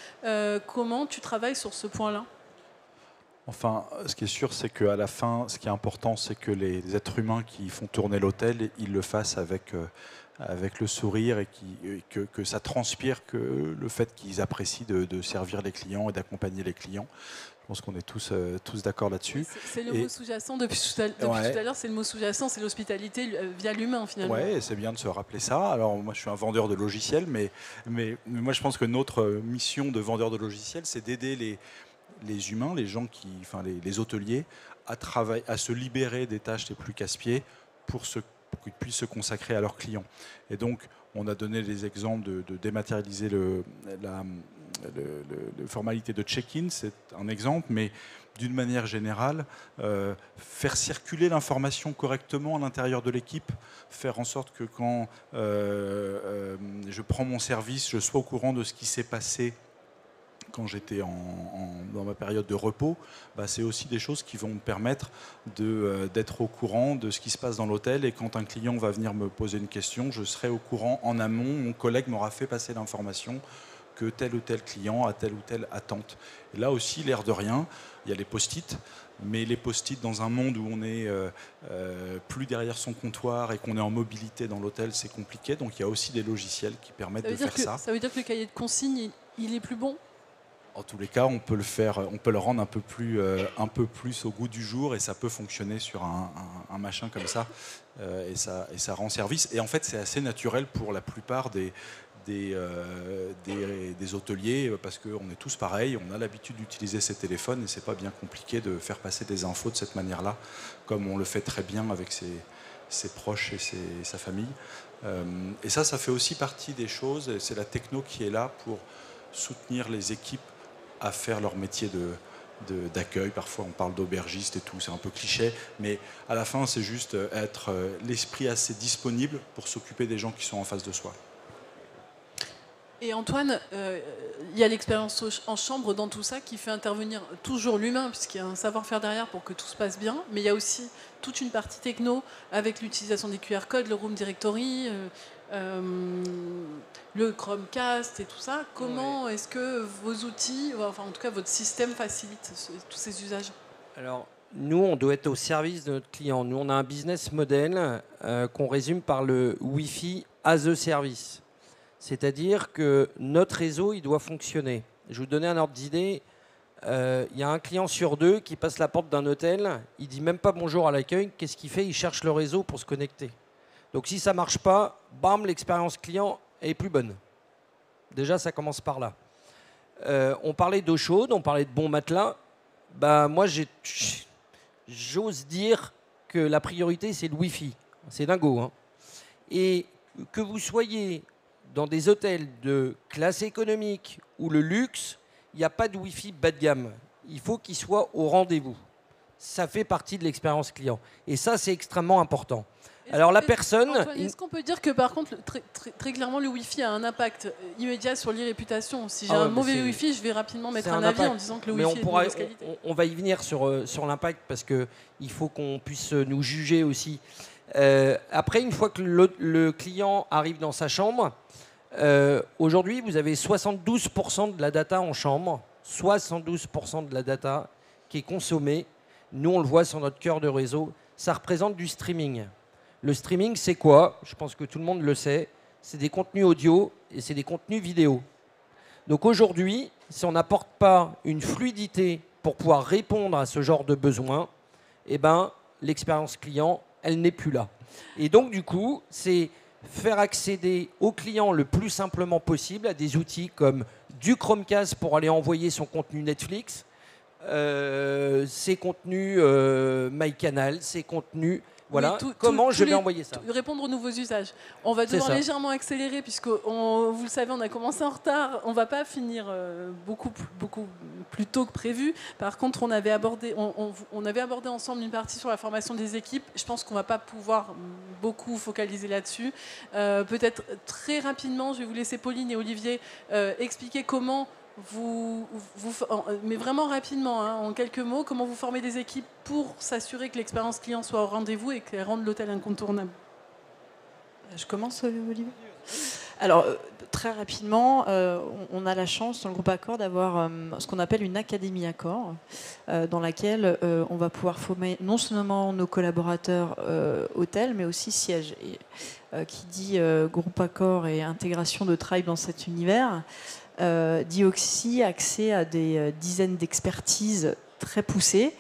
Comment tu travailles sur ce point-là ? Enfin, ce qui est sûr, c'est qu'à la fin, ce qui est important, c'est que les êtres humains qui font tourner l'hôtel, ils le fassent avec le sourire et que ça transpire que le fait qu'ils apprécient de servir les clients et d'accompagner les clients. Je pense qu'on est tous d'accord là-dessus. C'est le mot sous-jacent depuis tout à l'heure, c'est le mot sous-jacent, c'est l'hospitalité via l'humain finalement. Oui, c'est bien de se rappeler ça. Alors moi je suis un vendeur de logiciels, mais moi je pense que notre mission de vendeur de logiciels, c'est d'aider les humains, les gens les hôteliers, à se libérer des tâches les plus casse-pieds pour qu'ils puissent se consacrer à leurs clients. Et donc on a donné des exemples de dématérialiser la formalité de check-in, c'est un exemple, mais d'une manière générale, faire circuler l'information correctement à l'intérieur de l'équipe, faire en sorte que quand je prends mon service, je sois au courant de ce qui s'est passé quand j'étais dans ma période de repos, c'est aussi des choses qui vont me permettre d'être au courant de ce qui se passe dans l'hôtel. Et quand un client va venir me poser une question, je serai au courant en amont. Mon collègue m'aura fait passer l'information que tel ou tel client a telle ou telle attente. Et là aussi, l'air de rien, il y a les post-it, mais les post-it dans un monde où on est plus derrière son comptoir et qu'on est en mobilité dans l'hôtel, c'est compliqué. Donc il y a aussi des logiciels qui permettent de faire ça. Ça veut dire que le cahier de consignes, il est plus bon ? En tous les cas, on peut le rendre un peu plus au goût du jour et ça peut fonctionner sur un machin comme ça et ça rend service. Et en fait, c'est assez naturel pour la plupart des hôteliers parce qu'on est tous pareils, on a l'habitude d'utiliser ces téléphones et c'est pas bien compliqué de faire passer des infos de cette manière-là, comme on le fait très bien avec ses proches et sa famille. Et ça fait aussi partie des choses, et c'est la techno qui est là pour soutenir les équipes à faire leur métier d'accueil. Parfois on parle d'aubergiste et tout, c'est un peu cliché, mais à la fin c'est juste être l'esprit assez disponible pour s'occuper des gens qui sont en face de soi. Et Antoine, il y a l'expérience en chambre dans tout ça qui fait intervenir toujours l'humain, puisqu'il y a un savoir-faire derrière pour que tout se passe bien, mais il y a aussi toute une partie techno avec l'utilisation des QR codes, le room directory, le Chromecast et tout ça. Comment est-ce que vos outils, enfin en tout cas votre système facilite tous ces usages? Alors, nous, on doit être au service de notre client. Nous, on a un business model qu'on résume par le Wi-Fi as a service. C'est-à-dire que notre réseau, il doit fonctionner. Je vais vous donner un ordre d'idée. Il y a un client sur 2 qui passe la porte d'un hôtel. Il ne dit même pas bonjour à l'accueil. Qu'est-ce qu'il fait? Il cherche le réseau pour se connecter. Donc, si ça ne marche pas, bam, l'expérience client est plus bonne. Déjà, ça commence par là. On parlait d'eau chaude, on parlait de bons matelas. Bah, moi, j'ose dire que la priorité, c'est le Wi-Fi. C'est dingo. Hein. Et que vous soyez dans des hôtels de classe économique ou le luxe, il n'y a pas de Wi-Fi bas de gamme. Il faut qu'il soit au rendez-vous. Ça fait partie de l'expérience client. Et ça, c'est extrêmement important. Alors la personne... Antoine, est-ce qu'on peut dire que par contre, très clairement, le Wi-Fi a un impact immédiat sur l'e-réputation? Si j'ai un mauvais Wi-Fi, je vais rapidement mettre un avis en disant que le Wi-Fi est de mauvaise qualité. On va y venir sur l'impact parce qu'il faut qu'on puisse nous juger aussi. Après, une fois que le client arrive dans sa chambre, aujourd'hui, vous avez 72% de la data en chambre, 72% de la data qui est consommée. Nous, on le voit sur notre cœur de réseau. Ça représente du streaming. Le streaming, c'est quoi? Je pense que tout le monde le sait. C'est des contenus audio et c'est des contenus vidéo. Donc aujourd'hui, si on n'apporte pas une fluidité pour pouvoir répondre à ce genre de besoin, eh ben, l'expérience client, elle n'est plus là. Et donc, du coup, c'est faire accéder au client le plus simplement possible à des outils comme du Chromecast pour aller envoyer son contenu Netflix, ses contenus MyCanal, ses contenus... Voilà, oui, comment je vais envoyer ça? Répondre aux nouveaux usages. On va devoir légèrement accélérer puisque, vous le savez, on a commencé en retard. On ne va pas finir beaucoup plus tôt que prévu. Par contre, on avait abordé ensemble une partie sur la formation des équipes. Je pense qu'on ne va pas pouvoir beaucoup focaliser là-dessus. Peut-être très rapidement, je vais vous laisser Pauline et Olivier expliquer comment... mais vraiment rapidement, hein, en quelques mots, comment vous formez des équipes pour s'assurer que l'expérience client soit au rendez-vous et qu'elle rende l'hôtel incontournable? Je commence, Olivier. Alors, très rapidement, on a la chance dans le groupe Accor d'avoir ce qu'on appelle une académie Accor, dans laquelle on va pouvoir former non seulement nos collaborateurs hôtels, mais aussi sièges. Et, qui dit groupe Accor et intégration de Tribe dans cet univers, dit aussi accès à des dizaines d'expertises très poussées.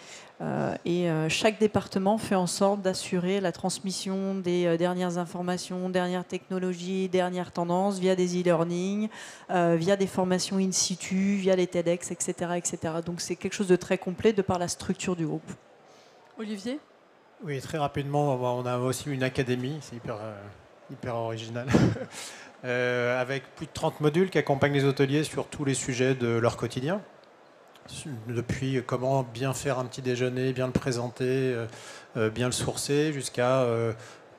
Et chaque département fait en sorte d'assurer la transmission des dernières informations, dernières technologies, dernières tendances via des e-learning, via des formations in situ, via les TEDx, etc., etc. Donc c'est quelque chose de très complet de par la structure du groupe. Olivier? Oui, très rapidement, on a aussi une académie, c'est hyper original. Avec plus de 30 modules qui accompagnent les hôteliers sur tous les sujets de leur quotidien. Depuis comment bien faire un petit déjeuner, bien le présenter, bien le sourcer, jusqu'à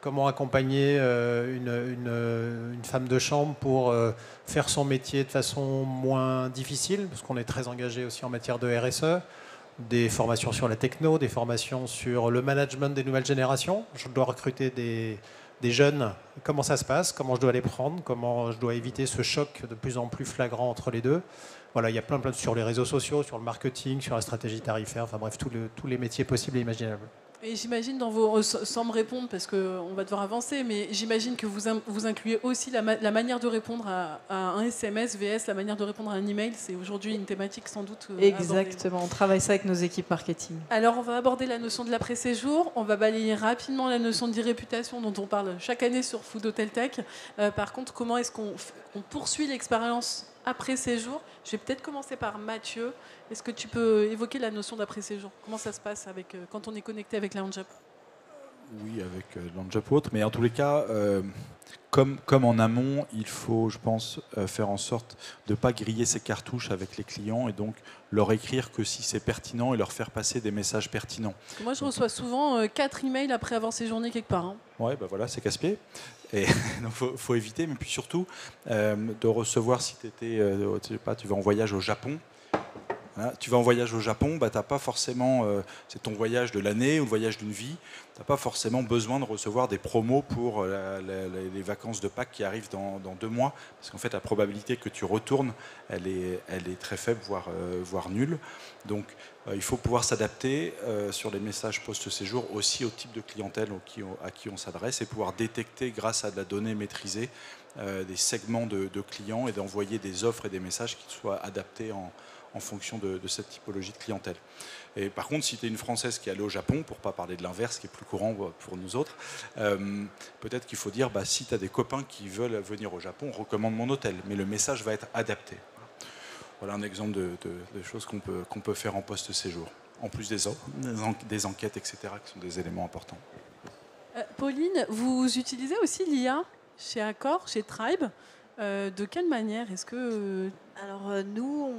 comment accompagner une femme de chambre pour faire son métier de façon moins difficile, parce qu'on est très engagé aussi en matière de RSE, des formations sur la techno, des formations sur le management des nouvelles générations. Je dois recruter des jeunes, comment ça se passe, comment je dois les prendre, comment je dois éviter ce choc de plus en plus flagrant entre les deux. Voilà, il y a plein sur les réseaux sociaux, sur le marketing, sur la stratégie tarifaire, enfin bref, tous les métiers possibles et imaginables. Et j'imagine sans me répondre parce qu'on va devoir avancer, mais j'imagine que vous incluez aussi la manière de répondre à un SMS vs la manière de répondre à un email. C'est aujourd'hui une thématique sans doute. Exactement, on travaille ça avec nos équipes marketing. Alors on va aborder la notion de l'après-séjour, on va balayer rapidement la notion d'e-réputation dont on parle chaque année sur Food Hotel Tech. Par contre, comment est-ce qu'on poursuit l'expérience après séjour? Je vais peut-être commencer par Mathieu. Est-ce que tu peux évoquer la notion d'après-séjour? Comment ça se passe quand on est connecté avec LoungeUp? Oui, avec LoungeUp ou autre. Mais en tous les cas, comme en amont, il faut, je pense, faire en sorte de ne pas griller ses cartouches avec les clients et donc leur écrire que si c'est pertinent et leur faire passer des messages pertinents. Moi, je reçois souvent 4 emails après avoir séjourné quelque part. Hein. Ouais, bah voilà, c'est casse-pied. Et donc faut éviter, mais puis surtout de recevoir si tu vas en voyage au Japon. Voilà, tu vas en voyage au Japon, t'as pas forcément, c'est ton voyage de l'année ou le voyage d'une vie, tu n'as pas forcément besoin de recevoir des promos pour les vacances de Pâques qui arrivent dans 2 mois, parce qu'en fait la probabilité que tu retournes, elle est très faible, voire nulle. Donc il faut pouvoir s'adapter sur les messages post-séjour aussi au type de clientèle à qui on s'adresse et pouvoir détecter grâce à de la donnée maîtrisée des segments de clients et d'envoyer des offres et des messages qui soient adaptés en fonction de cette typologie de clientèle. Et par contre, si tu es une Française qui est allée au Japon, pour ne pas parler de l'inverse, qui est plus courant pour nous autres, peut-être qu'il faut dire, si tu as des copains qui veulent venir au Japon, recommande mon hôtel, mais le message va être adapté. Voilà un exemple de choses qu'on peut faire en post-séjour, en plus des enquêtes, etc., qui sont des éléments importants. Pauline, vous utilisez aussi l'IA chez Accor, chez Tribe. De quelle manière est-ce que... Alors nous,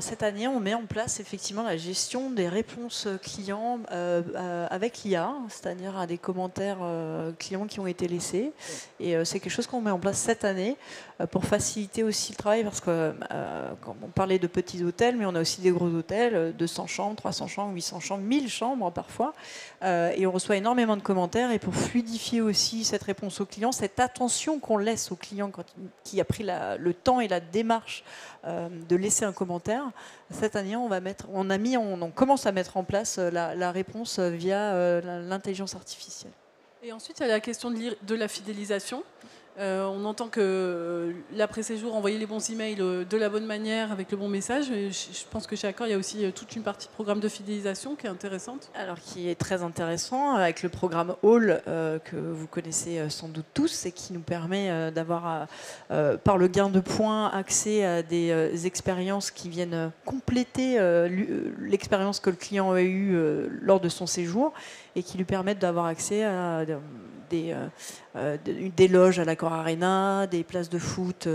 cette année, on met en place effectivement la gestion des réponses clients avec l'IA, c'est-à-dire à des commentaires clients qui ont été laissés. Et c'est quelque chose qu'on met en place cette année pour faciliter aussi le travail, parce que quand on parlait de petits hôtels, mais on a aussi des gros hôtels, 200 chambres, 300 chambres, 800 chambres, 1000 chambres parfois. Et on reçoit énormément de commentaires. Et pour fluidifier aussi cette réponse aux clients, cette attention qu'on laisse aux clients qui a pris le temps et la démarche de laisser un commentaire. Cette année, on commence à mettre en place la réponse via l'intelligence artificielle. Et ensuite, il y a la question de la fidélisation. On entend que l'après-séjour, envoyer les bons emails de la bonne manière, avec le bon message. Et je pense que chez Accor, il y a aussi toute une partie de programme de fidélisation qui est intéressante. Alors, qui est très intéressant, avec le programme All, que vous connaissez sans doute tous, et qui nous permet d'avoir, par le gain de points, accès à des expériences qui viennent compléter l'expérience que le client a eue lors de son séjour, et qui lui permettent d'avoir accès à des loges à l'Accor Arena, des places de foot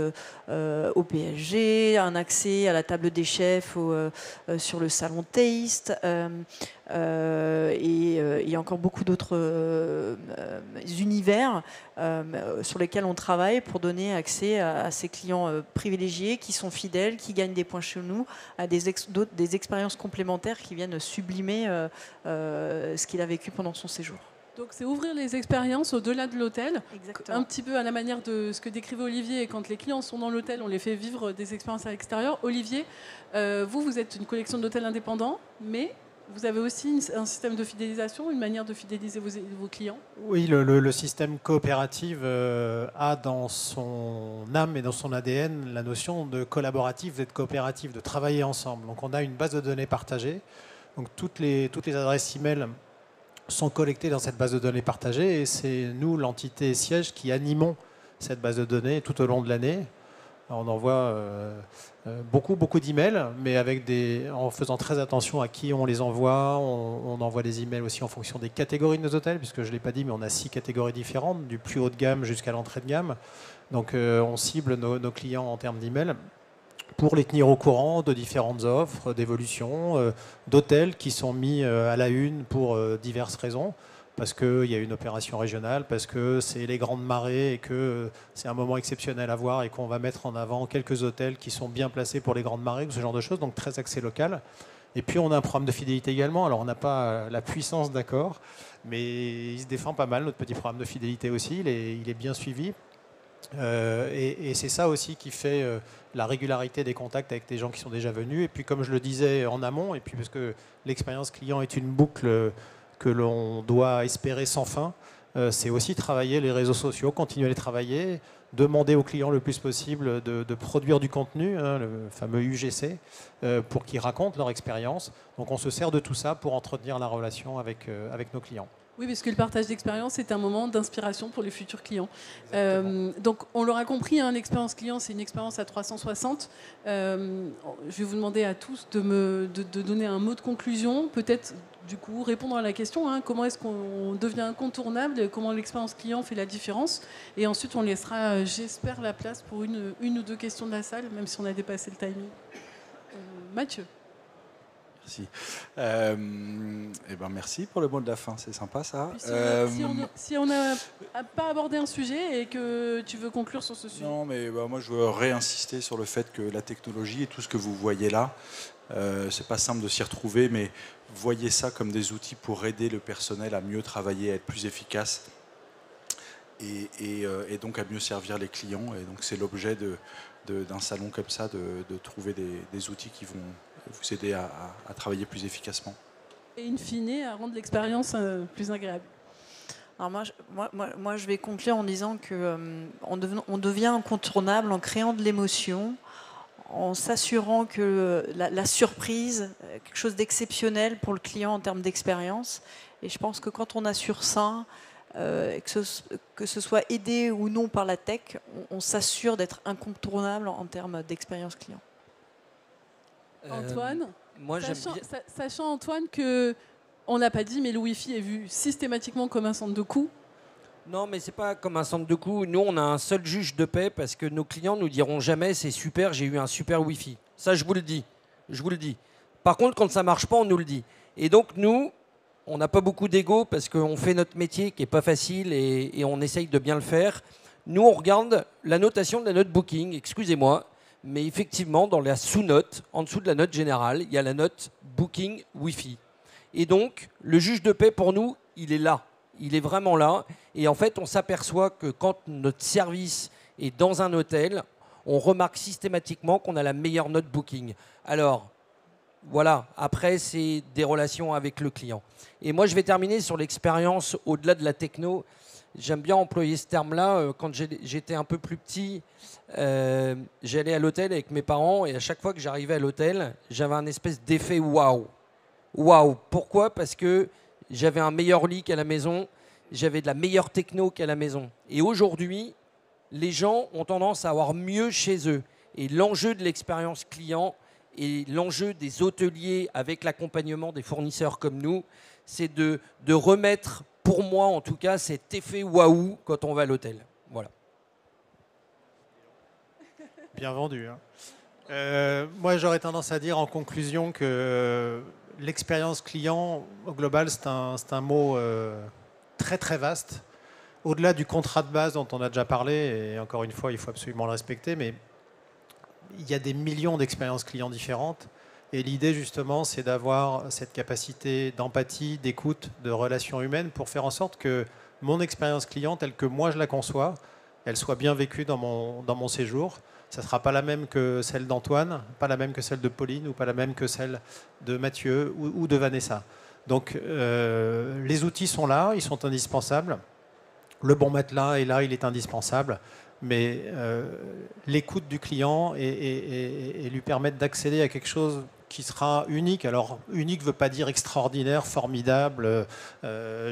au PSG, un accès à la table des chefs sur le salon Taste, et encore beaucoup d'autres univers sur lesquels on travaille pour donner accès à ces clients privilégiés qui sont fidèles, qui gagnent des points chez nous, à des expériences complémentaires qui viennent sublimer ce qu'il a vécu pendant son séjour. Donc c'est ouvrir les expériences au-delà de l'hôtel. Exactement. Un petit peu à la manière de ce que décrivait Olivier. Et quand les clients sont dans l'hôtel, on les fait vivre des expériences à l'extérieur. Olivier, vous êtes une collection d'hôtels indépendants, mais vous avez aussi un système de fidélisation, une manière de fidéliser vos clients. Oui, le système coopératif a dans son âme et dans son ADN la notion de collaboratif, d'être coopératif, de travailler ensemble. Donc on a une base de données partagée. Donc toutes les adresses e-mail sont collectées dans cette base de données partagée, et c'est nous, l'entité siège, qui animons cette base de données tout au long de l'année. On envoie beaucoup d'emails, mais en faisant très attention à qui on les envoie. On envoie des emails aussi en fonction des catégories de nos hôtels, puisque je ne l'ai pas dit, mais on a 6 catégories différentes, du plus haut de gamme jusqu'à l'entrée de gamme. Donc on cible nos clients en termes d'emails pour les tenir au courant de différentes offres, d'évolutions, d'hôtels qui sont mis à la une pour diverses raisons. Parce qu'il y a une opération régionale, parce que c'est les grandes marées et que c'est un moment exceptionnel à voir et qu'on va mettre en avant quelques hôtels qui sont bien placés pour les grandes marées, ce genre de choses, donc très axé local. Et puis on a un programme de fidélité également. Alors on n'a pas la puissance d'Accor, mais il se défend pas mal, notre petit programme de fidélité aussi, il est bien suivi. Et c'est ça aussi qui fait la régularité des contacts avec des gens qui sont déjà venus. Et puis comme je le disais en amont, et puis parce que l'expérience client est une boucle que l'on doit espérer sans fin, c'est aussi travailler les réseaux sociaux, continuer à les travailler, demander aux clients le plus possible de produire du contenu, le fameux UGC, pour qu'ils racontent leur expérience. Donc on se sert de tout ça pour entretenir la relation avec nos clients. Oui, parce que le partage d'expérience est un moment d'inspiration pour les futurs clients. Donc, on l'aura compris, l'expérience client, c'est une expérience à 360. Je vais vous demander à tous de donner un mot de conclusion, peut-être du coup répondre à la question, comment est-ce qu'on devient incontournable, comment l'expérience client fait la différence. Et ensuite, on laissera, j'espère, la place pour une ou deux questions de la salle, même si on a dépassé le timing. Mathieu. Merci. Merci pour le mot de la fin, c'est sympa ça. Si on n'a pas abordé un sujet et que tu veux conclure sur ce sujet. Non, mais moi je veux réinsister sur le fait que la technologie et tout ce que vous voyez là, c'est pas simple de s'y retrouver, mais voyez ça comme des outils pour aider le personnel à mieux travailler, à être plus efficace et donc à mieux servir les clients. Et donc c'est l'objet d'un salon comme ça, de trouver des outils qui vont vous aider à travailler plus efficacement. Et in fine, à rendre l'expérience plus agréable. Alors moi, je vais conclure en disant qu'on devient incontournable en créant de l'émotion, en s'assurant que la surprise, quelque chose d'exceptionnel pour le client en termes d'expérience. Et je pense que quand on assure ça, que ce soit aidé ou non par la tech, on s'assure d'être incontournable en termes d'expérience client. Antoine, moi, sachant Antoine que on n'a pas dit, mais le Wi-Fi est vu systématiquement comme un centre de coût. Non, mais c'est pas comme un centre de coût. Nous, on a un seul juge de paix parce que nos clients nous diront jamais c'est super, j'ai eu un super Wi-Fi. Ça, je vous le dis. Je vous le dis. Par contre, quand ça marche pas, on nous le dit. Et donc, nous, on n'a pas beaucoup d'ego parce qu'on fait notre métier qui est pas facile et on essaye de bien le faire. Nous, on regarde la notation de la note booking, excusez-moi, mais effectivement, dans la sous-note, en dessous de la note générale, il y a la note booking Wi-Fi. Et donc, le juge de paix, pour nous, il est là. Il est vraiment là. Et en fait, on s'aperçoit que quand notre service est dans un hôtel, on remarque systématiquement qu'on a la meilleure note booking. Alors, voilà. Après, c'est des relations avec le client. Et moi, je vais terminer sur l'expérience au-delà de la techno. J'aime bien employer ce terme-là. Quand j'étais un peu plus petit, j'allais à l'hôtel avec mes parents et à chaque fois que j'arrivais à l'hôtel, j'avais un espèce d'effet waouh. Waouh. Pourquoi ? Parce que j'avais un meilleur lit qu'à la maison, j'avais de la meilleure techno qu'à la maison. Et aujourd'hui, les gens ont tendance à avoir mieux chez eux. Et l'enjeu de l'expérience client et l'enjeu des hôteliers avec l'accompagnement des fournisseurs comme nous, c'est de remettre, pour moi en tout cas, cet effet waouh quand on va à l'hôtel. Voilà. Bien vendu. Hein. Moi, j'aurais tendance à dire en conclusion que l'expérience client, au global, c'est un mot très très vaste. Au-delà du contrat de base dont on a déjà parlé, et encore une fois, il faut absolument le respecter, mais il y a des millions d'expériences clients différentes. Et l'idée, justement, c'est d'avoir cette capacité d'empathie, d'écoute, de relation humaine pour faire en sorte que mon expérience client, telle que moi je la conçois, elle soit bien vécue dans mon séjour. Ça ne sera pas la même que celle d'Antoine, pas la même que celle de Pauline, ou pas la même que celle de Mathieu ou de Vanessa. Donc, les outils sont là, ils sont indispensables. Le bon matelas est là, il est indispensable. Mais l'écoute du client et lui permettre d'accéder à quelque chose qui sera unique. Alors, unique ne veut pas dire extraordinaire, formidable,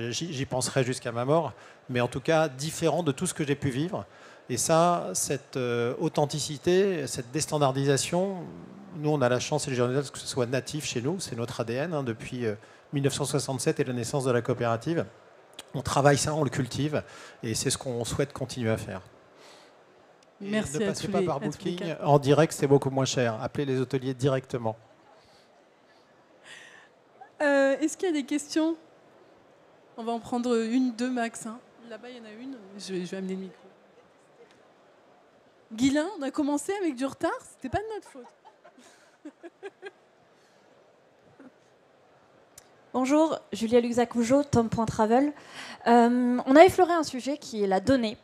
j'y penserai jusqu'à ma mort, mais en tout cas différent de tout ce que j'ai pu vivre. Et ça, cette authenticité, cette déstandardisation, nous, on a la chance, et les journalistes, que ce soit natif chez nous, c'est notre ADN, hein, depuis 1967 et la naissance de la coopérative. On travaille ça, on le cultive, et c'est ce qu'on souhaite continuer à faire. Merci. Ne passez pas par Booking, en direct, c'est beaucoup moins cher. Appelez les hôteliers directement. Est-ce qu'il y a des questions ? On va en prendre une, deux max. Hein. Là-bas, il y en a une. Je vais amener le micro. Guilain, on a commencé avec du retard. C'était pas de notre faute. Bonjour, Julia Luxac-Oujo, Tom.travel. On a effleuré un sujet qui est la donnée.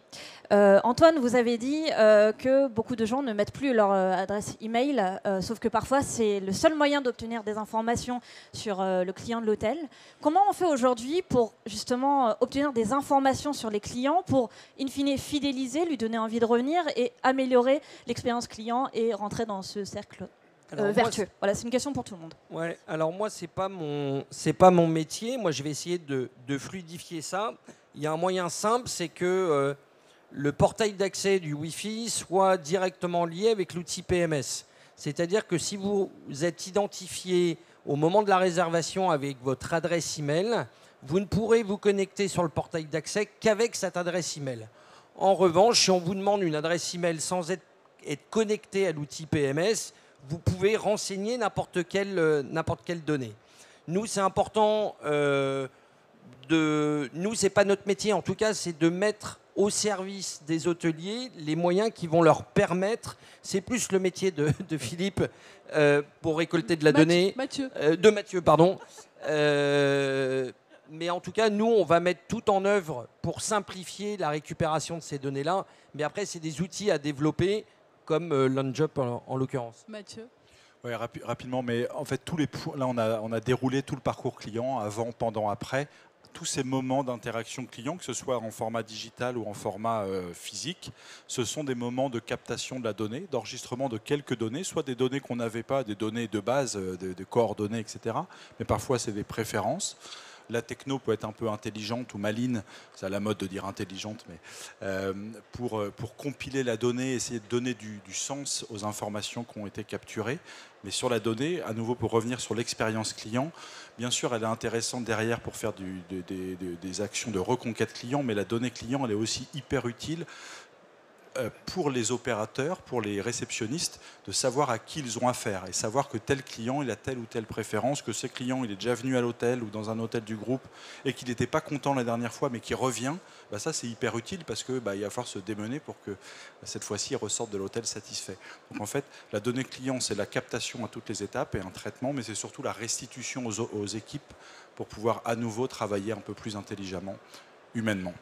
Antoine, vous avez dit que beaucoup de gens ne mettent plus leur adresse email, sauf que parfois c'est le seul moyen d'obtenir des informations sur le client de l'hôtel. Comment on fait aujourd'hui pour justement obtenir des informations sur les clients, pour in fine fidéliser, lui donner envie de revenir et améliorer l'expérience client et rentrer dans ce cercle vertueux. Voilà, c'est une question pour tout le monde. Ouais, alors moi, c'est pas mon métier. Moi, je vais essayer de fluidifier ça. Il y a un moyen simple, c'est que le portail d'accès du Wi-Fi soit directement lié avec l'outil PMS. C'est-à-dire que si vous êtes identifié au moment de la réservation avec votre adresse email, vous ne pourrez vous connecter sur le portail d'accès qu'avec cette adresse email. En revanche, si on vous demande une adresse email sans être connecté à l'outil PMS, vous pouvez renseigner n'importe quelle donnée. Nous, c'est important, nous, c'est pas notre métier, en tout cas, c'est de mettre au service des hôteliers les moyens qui vont leur permettre, c'est plus le métier de Philippe pour récolter de la donnée. De Mathieu, pardon. Mais en tout cas, nous, on va mettre tout en œuvre pour simplifier la récupération de ces données-là. Mais après, c'est des outils à développer, comme LoungeUp en l'occurrence. Mathieu. Oui, rapidement, mais en fait, là, on a déroulé tout le parcours client, avant, pendant, après. Tous ces moments d'interaction client, que ce soit en format digital ou en format physique, ce sont des moments de captation de la donnée, d'enregistrement de quelques données, soit des données qu'on n'avait pas, des données de base, des coordonnées, etc. Mais parfois, c'est des préférences. La techno peut être un peu intelligente ou maligne, c'est à la mode de dire intelligente, mais pour compiler la donnée, essayer de donner du sens aux informations qui ont été capturées. Mais sur la donnée, à nouveau pour revenir sur l'expérience client, bien sûr elle est intéressante derrière pour faire des actions de reconquête client, mais la donnée client elle est aussi hyper utile pour les opérateurs, pour les réceptionnistes, de savoir à qui ils ont affaire et savoir que tel client il a telle ou telle préférence, que ce client il est déjà venu à l'hôtel ou dans un hôtel du groupe et qu'il n'était pas content la dernière fois mais qu'il revient, bah ça c'est hyper utile parce que il va falloir se démener pour que cette fois-ci il ressorte de l'hôtel satisfait. Donc en fait la donnée client c'est la captation à toutes les étapes et un traitement, mais c'est surtout la restitution aux équipes pour pouvoir à nouveau travailler un peu plus intelligemment, humainement.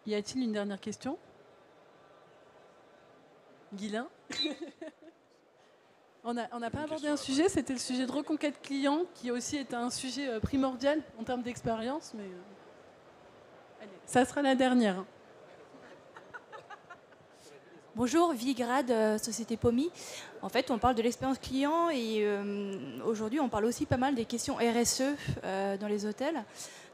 Y a-t-il une dernière question ? Guilain. On n'a pas abordé un sujet, c'était le sujet de reconquête client, qui aussi est un sujet primordial en termes d'expérience, mais allez, ça sera la dernière. Bonjour, Vigrad, Société POMI. En fait, on parle de l'expérience client et aujourd'hui, on parle aussi pas mal des questions RSE dans les hôtels.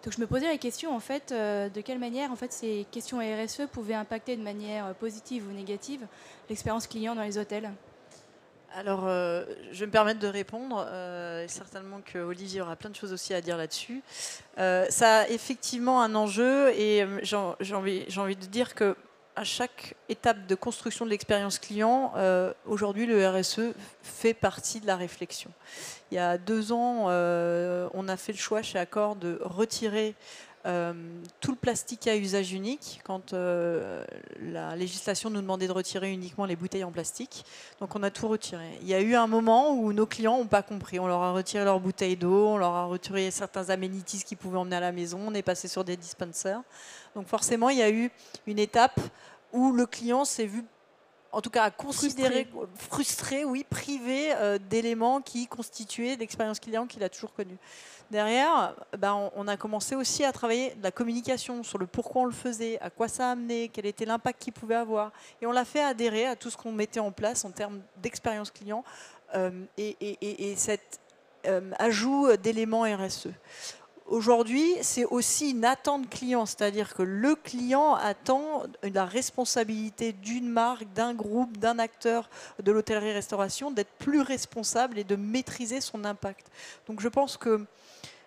Donc, je me posais la question, en fait, de quelle manière, en fait, ces questions RSE pouvaient impacter de manière positive ou négative l'expérience client dans les hôtels. Alors, je vais me permettre de répondre. Certainement qu'Olivier aura plein de choses aussi à dire là-dessus. Ça a effectivement un enjeu et j'ai envie de dire que à chaque étape de construction de l'expérience client, aujourd'hui, le RSE fait partie de la réflexion. Il y a 2 ans, on a fait le choix chez Accor de retirer tout le plastique à usage unique quand la législation nous demandait de retirer uniquement les bouteilles en plastique. Donc on a tout retiré. Il y a eu un moment où nos clients n'ont pas compris. On leur a retiré leurs bouteilles d'eau, on leur a retiré certains amenities qu'ils pouvaient emmener à la maison, on est passé sur des dispensers. Donc forcément, il y a eu une étape où le client s'est vu, en tout cas à considérer, frustré, oui, privé d'éléments qui constituaient l'expérience client qu'il a toujours connue. Derrière, on a commencé aussi à travailler de la communication sur le pourquoi on le faisait, à quoi ça amenait, quel était l'impact qu'il pouvait avoir. Et on l'a fait adhérer à tout ce qu'on mettait en place en termes d'expérience client et cet ajout d'éléments RSE. Aujourd'hui, c'est aussi une attente client, c'est-à-dire que le client attend la responsabilité d'une marque, d'un groupe, d'un acteur de l'hôtellerie-restauration d'être plus responsable et de maîtriser son impact. Donc je pense que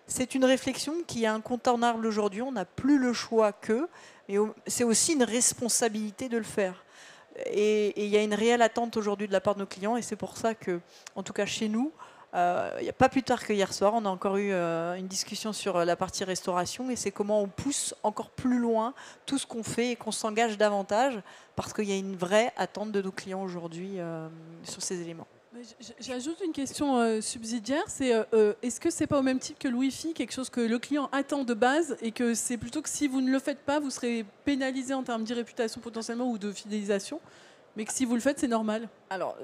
c'est une réflexion qui est incontournable aujourd'hui, on n'a plus le choix qu'eux, mais c'est aussi une responsabilité de le faire. Et il y a une réelle attente aujourd'hui de la part de nos clients et c'est pour ça que, en tout cas chez nous, il n'y a pas plus tard que hier soir, on a encore eu une discussion sur la partie restauration et c'est comment on pousse encore plus loin tout ce qu'on fait et qu'on s'engage davantage parce qu'il y a une vraie attente de nos clients aujourd'hui sur ces éléments. J'ajoute une question subsidiaire, c'est est-ce que c'est pas au même type que le Wi-Fi, quelque chose que le client attend de base et que c'est plutôt que si vous ne le faites pas, vous serez pénalisé en termes d'irréputation potentiellement ou de fidélisation, mais que si vous le faites, c'est normal? Alors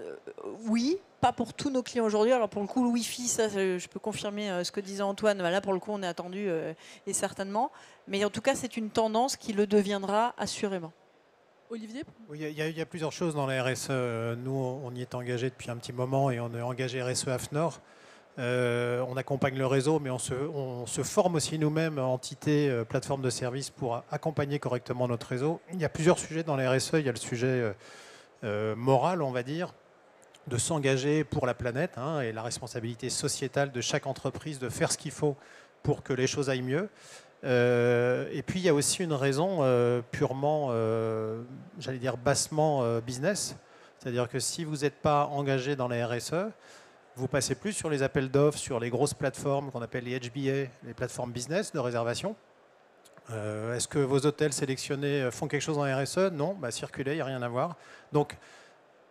oui, pas pour tous nos clients aujourd'hui. Alors pour le coup, le Wi-Fi, ça, je peux confirmer ce que disait Antoine. Là, pour le coup, on est attendu et certainement. Mais en tout cas, c'est une tendance qui le deviendra assurément. Olivier ? Oui, il y a plusieurs choses dans la RSE. Nous, on y est engagé depuis un petit moment et on est engagé RSE AFNOR. On accompagne le réseau, mais on se forme aussi nous-mêmes, entité, plateforme de services, pour accompagner correctement notre réseau. Il y a plusieurs sujets dans la RSE. Il y a le sujet moral, on va dire, de s'engager pour la planète et la responsabilité sociétale de chaque entreprise de faire ce qu'il faut pour que les choses aillent mieux. Et puis il y a aussi une raison purement, j'allais dire bassement business. C'est-à-dire que si vous n'êtes pas engagé dans la RSE, vous passez plus sur les appels d'offres, sur les grosses plateformes qu'on appelle les HBA, les plateformes business de réservation. Est-ce que vos hôtels sélectionnés font quelque chose en RSE? Non, circulez, il n'y a rien à voir. Donc,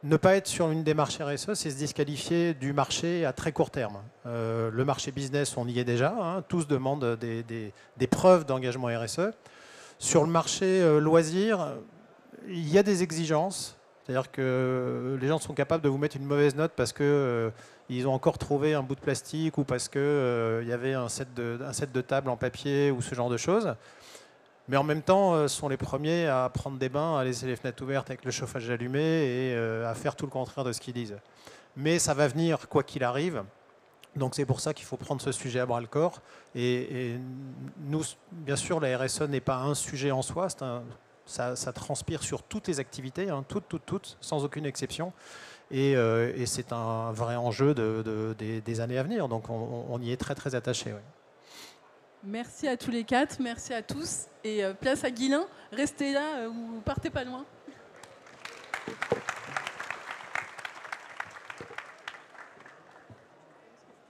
ne pas être sur une démarche RSE, c'est se disqualifier du marché à très court terme. Le marché business, on y est déjà. Hein, tous demandent des preuves d'engagement RSE. Sur le marché loisirs, il y a des exigences. C'est-à-dire que les gens sont capables de vous mettre une mauvaise note parce qu'ils ont encore trouvé un bout de plastique ou parce qu'il y avait un set de table en papier ou ce genre de choses. Mais en même temps, sont les premiers à prendre des bains, à laisser les fenêtres ouvertes avec le chauffage allumé et à faire tout le contraire de ce qu'ils disent. Mais ça va venir quoi qu'il arrive. Donc c'est pour ça qu'il faut prendre ce sujet à bras-le-corps. Et nous, bien sûr, la RSE n'est pas un sujet en soi. Ça transpire sur toutes les activités, hein, toutes, sans aucune exception. Et c'est un vrai enjeu des années à venir. Donc on y est très, très attaché. Ouais. Merci à tous les quatre, merci à tous. Et place à Guilain, restez là ou partez pas loin.